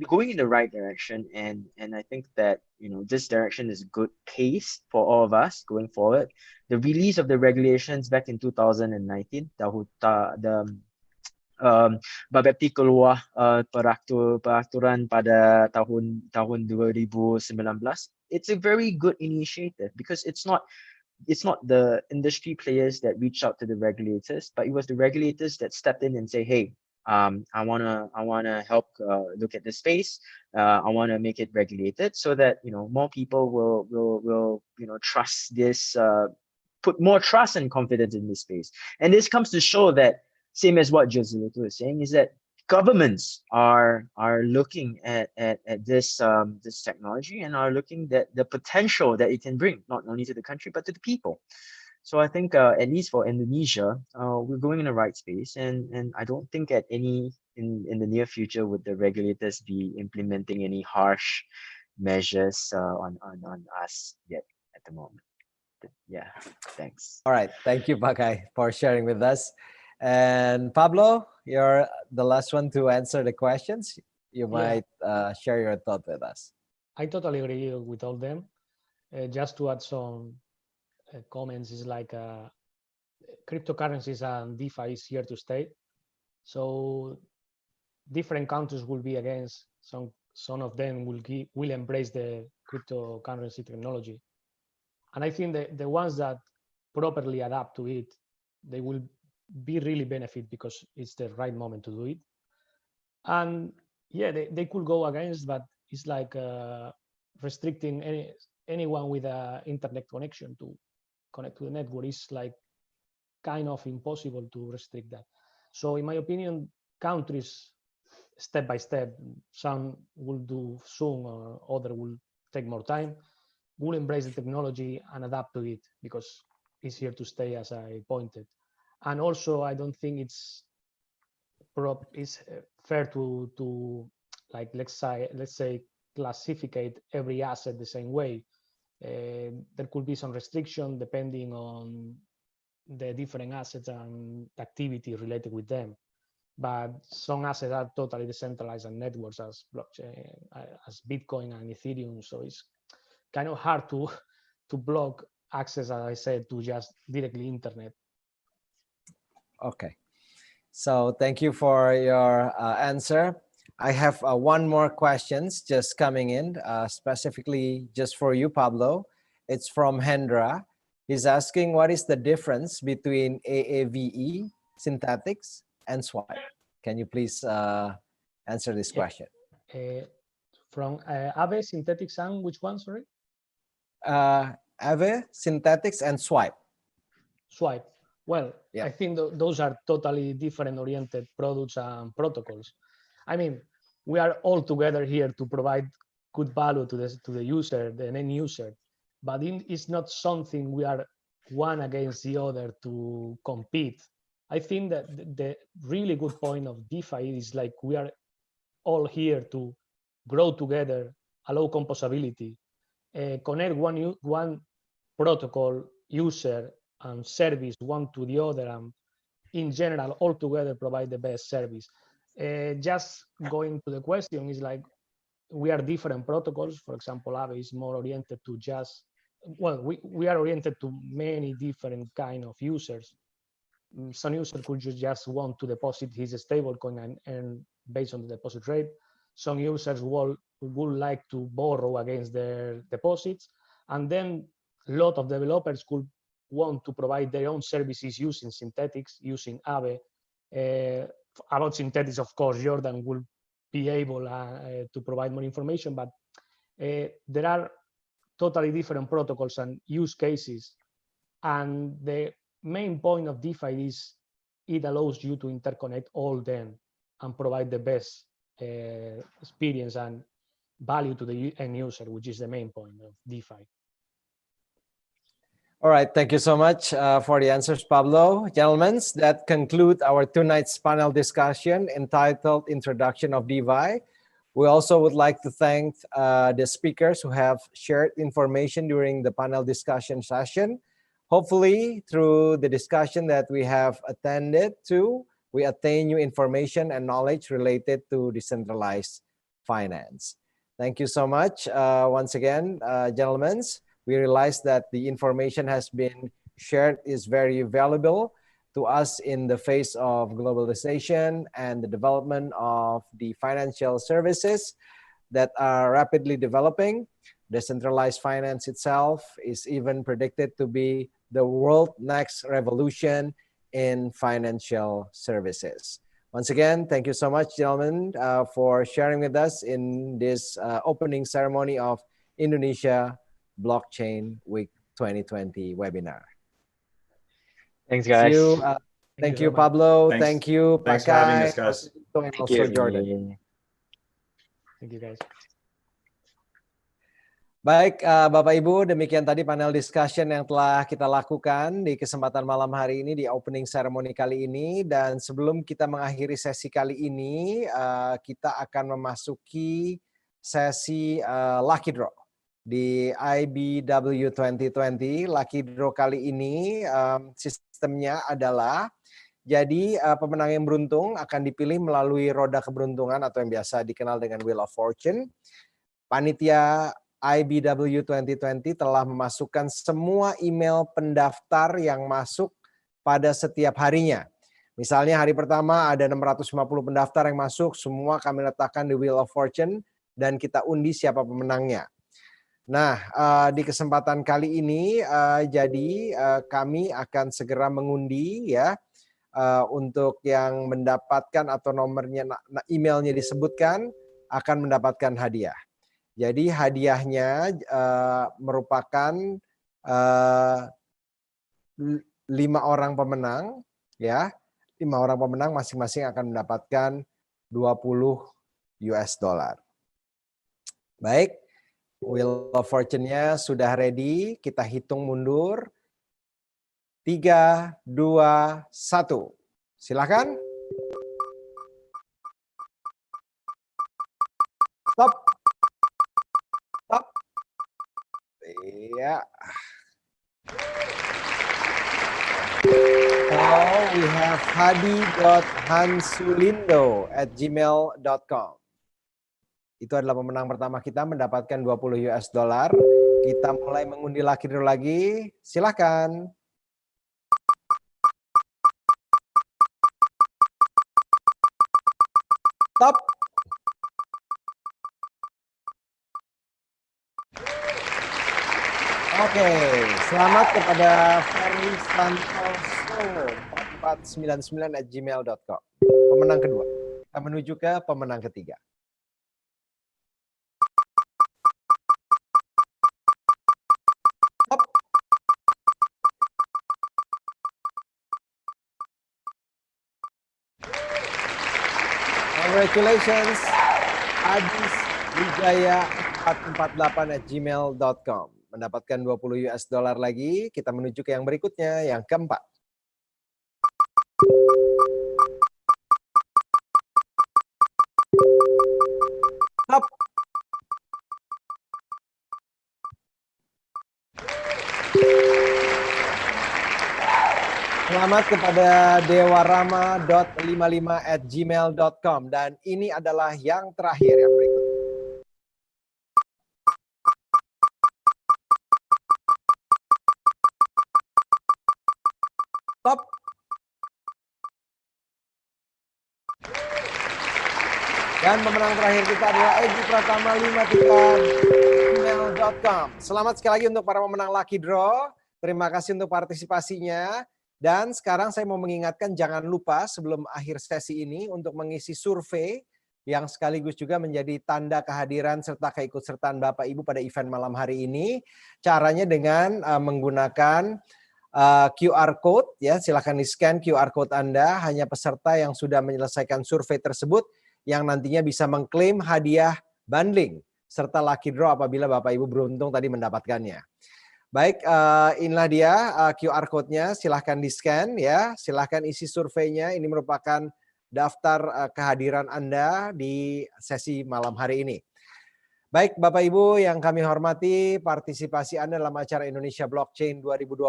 going in the right direction, and I think that this direction is good case for all of us going forward. The release of the regulations back in 2019, Bapepti keluar peraturan pada tahun 2019. It's a very good initiative because it's not the industry players that reached out to the regulators, but it was the regulators that stepped in and say, hey, I wanna help look at the space. I wanna make it regulated so that more people will trust this, put more trust and confidence in this space. And this comes to show that, same as what Joselito is saying, is that governments are looking at this this technology and are looking at the potential that it can bring, not only to the country but to the people. So I think at least for Indonesia, we're going in the right space, and I don't think at any in the near future would the regulators be implementing any harsh measures on us yet at the moment. But yeah, thanks. All right, thank you, Pakai, for sharing with us. And Pablo, you're the last one to answer the questions. You might share your thought with us. I totally agree with all them. Just to add some comments, is like cryptocurrencies and DeFi is here to stay. So different countries will be against. Some of them will embrace the cryptocurrency technology, and I think that the ones that properly adapt to it, they will be really benefit because it's the right moment to do it. And yeah, they could go against, but it's like restricting anyone with an internet connection to connect to the network is like kind of impossible to restrict that. So in my opinion, countries step by step, some will do soon or other will take more time, will embrace the technology and adapt to it because it's here to stay, as I pointed. And also, I don't think it's fair to like let's say classificate every asset the same way. There could be some restriction depending on the different assets and activity related with them. But some assets are totally decentralized and networks as blockchain, as Bitcoin and Ethereum. So it's kind of hard to block access, as I said, to just directly internet. Okay, so thank you for your answer. I have one more questions just coming in, specifically just for you, Pablo. It's from Hendra. He's asking, what is the difference between AAVE, synthetics, and swipe? Can you please answer this question? From Aave, synthetics, and which one, sorry? Aave, synthetics, and swipe. Swipe. Well, yeah. I think those are totally different oriented products and protocols. I mean, we are all together here to provide good value to the user, the end user, but it's not something we are one against the other to compete. I think that the really good point of DeFi is like we are all here to grow together, allow composability, connect one protocol, user, and service one to the other, and in general all together provide the best service. Just going to the question is like we are different protocols. For example, Aave is more oriented to just, well, we are oriented to many different kind of users. Some user could just want to deposit his stablecoin and based on the deposit rate. Some users would like to borrow against their deposits, and then a lot of developers could want to provide their own services using synthetics, using Aave. About synthetics, of course, Jordan will be able to provide more information, but there are totally different protocols and use cases. And the main point of DeFi is it allows you to interconnect all them and provide the best experience and value to the end user, which is the main point of DeFi. All right, thank you so much for the answers, Pablo. Gentlemen, that concludes our tonight's panel discussion entitled Introduction of DeFi. We also would like to thank the speakers who have shared information during the panel discussion session. Hopefully, through the discussion that we have attended to, we attain new information and knowledge related to decentralized finance. Thank you so much. Once again, gentlemen, we realize that the information has been shared is very valuable to us in the face of globalization and the development of the financial services that are rapidly developing. Decentralized finance itself is even predicted to be the world's next revolution in financial services. Once again, thank you so much, gentlemen, for sharing with us in this opening ceremony of Indonesia Blockchain Week 2020 webinar. Thanks, guys. Thank you, Pablo. Thanks. Thank you, Thanks for having Pakai, us, guys. and also Jordan. Thank you, guys. Baik, Bapak Ibu, demikian tadi panel discussion yang telah kita lakukan di kesempatan malam hari ini di opening ceremony kali ini. Dan sebelum kita mengakhiri sesi kali ini, kita akan memasuki sesi Lucky Draw. Di IBW 2020, Lucky Draw kali ini sistemnya adalah, jadi pemenang yang beruntung akan dipilih melalui roda keberuntungan atau yang biasa dikenal dengan Wheel of Fortune. Panitia IBW 2020 telah memasukkan semua email pendaftar yang masuk pada setiap harinya. Misalnya hari pertama ada 650 pendaftar yang masuk, semua kami letakkan di Wheel of Fortune dan kita undi siapa pemenangnya. Nah, di kesempatan kali ini jadi kami akan segera mengundi ya untuk yang mendapatkan atau nomornya emailnya disebutkan akan mendapatkan hadiah. Jadi hadiahnya merupakan 5 orang pemenang, ya, 5 orang pemenang masing-masing akan mendapatkan $20. Baik, Wheel of Fortune-nya sudah ready, kita hitung mundur. 3, 2, 1. Silakan. Stop. Stop. Iya. Now we have hadi.hansulindo@gmail.com. Itu adalah pemenang pertama kita mendapatkan $20. Kita mulai mengundi Lucky Draw lagi. Silakan. Stop. Oke, selamat kepada Ferry Santoso 4499@gmail.com. Pemenang kedua. Kita menuju ke pemenang ketiga. Stop. Congratulations, Adis Wijaya 448@gmail.com. Mendapatkan $20 lagi. Kita menuju ke yang berikutnya, yang keempat. Stop. Selamat kepada dewarama.55@gmail.com. Dan ini adalah yang terakhir, yang berikut. Stop. Dan pemenang terakhir kita adalah Egi Pratama 53@gmail.com. Selamat sekali lagi untuk para pemenang Lucky Draw. Terima kasih untuk partisipasinya. Dan sekarang saya mau mengingatkan, jangan lupa sebelum akhir sesi ini untuk mengisi survei yang sekaligus juga menjadi tanda kehadiran serta keikutsertaan Bapak Ibu pada event malam hari ini. Caranya dengan menggunakan QR code, ya, silakan di-scan QR code Anda. Hanya peserta yang sudah menyelesaikan survei tersebut yang nantinya bisa mengklaim hadiah bundling serta Lucky Draw apabila Bapak Ibu beruntung tadi mendapatkannya. Baik, inilah dia QR code-nya, silahkan di-scan ya, silahkan isi surveinya. Ini merupakan daftar kehadiran Anda di sesi malam hari ini. Baik Bapak Ibu yang kami hormati, partisipasi Anda dalam acara Indonesia Blockchain 2020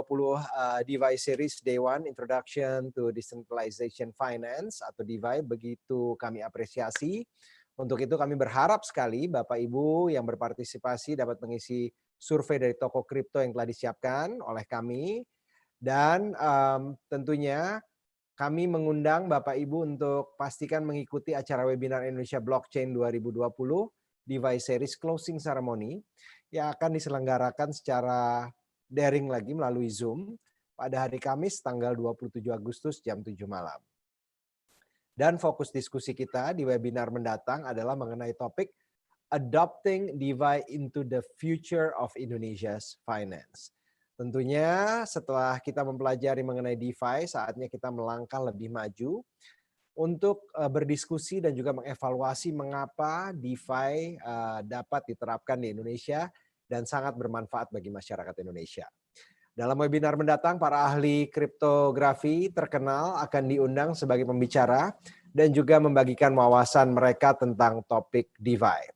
DeFi Series Day 1 Introduction to Decentralization Finance atau DeFi begitu kami apresiasi. Untuk itu kami berharap sekali Bapak Ibu yang berpartisipasi dapat mengisi survei dari Tokocrypto yang telah disiapkan oleh kami. Dan tentunya kami mengundang Bapak Ibu untuk pastikan mengikuti acara webinar Indonesia Blockchain 2020 DeFi Series Closing Ceremony yang akan diselenggarakan secara daring lagi melalui Zoom pada hari Kamis tanggal 27 Agustus jam 7 malam. Dan fokus diskusi kita di webinar mendatang adalah mengenai topik Adopting DeFi into the Future of Indonesia's Finance. Tentunya setelah kita mempelajari mengenai DeFi, saatnya kita melangkah lebih maju untuk berdiskusi dan juga mengevaluasi mengapa DeFi dapat diterapkan di Indonesia dan sangat bermanfaat bagi masyarakat Indonesia. Dalam webinar mendatang, para ahli kriptografi terkenal akan diundang sebagai pembicara dan juga membagikan wawasan mereka tentang topik DeFi.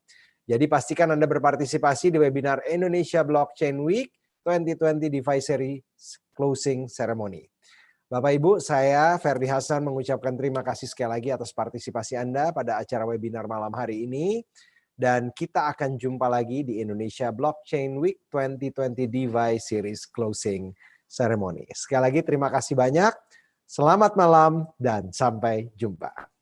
Jadi pastikan Anda berpartisipasi di webinar Indonesia Blockchain Week 2020 DeFi Series Closing Ceremony. Bapak Ibu, saya Ferdi Hasan mengucapkan terima kasih sekali lagi atas partisipasi Anda pada acara webinar malam hari ini. Dan kita akan jumpa lagi di Indonesia Blockchain Week 2020 DeFi Series Closing Ceremony. Sekali lagi terima kasih banyak, selamat malam dan sampai jumpa.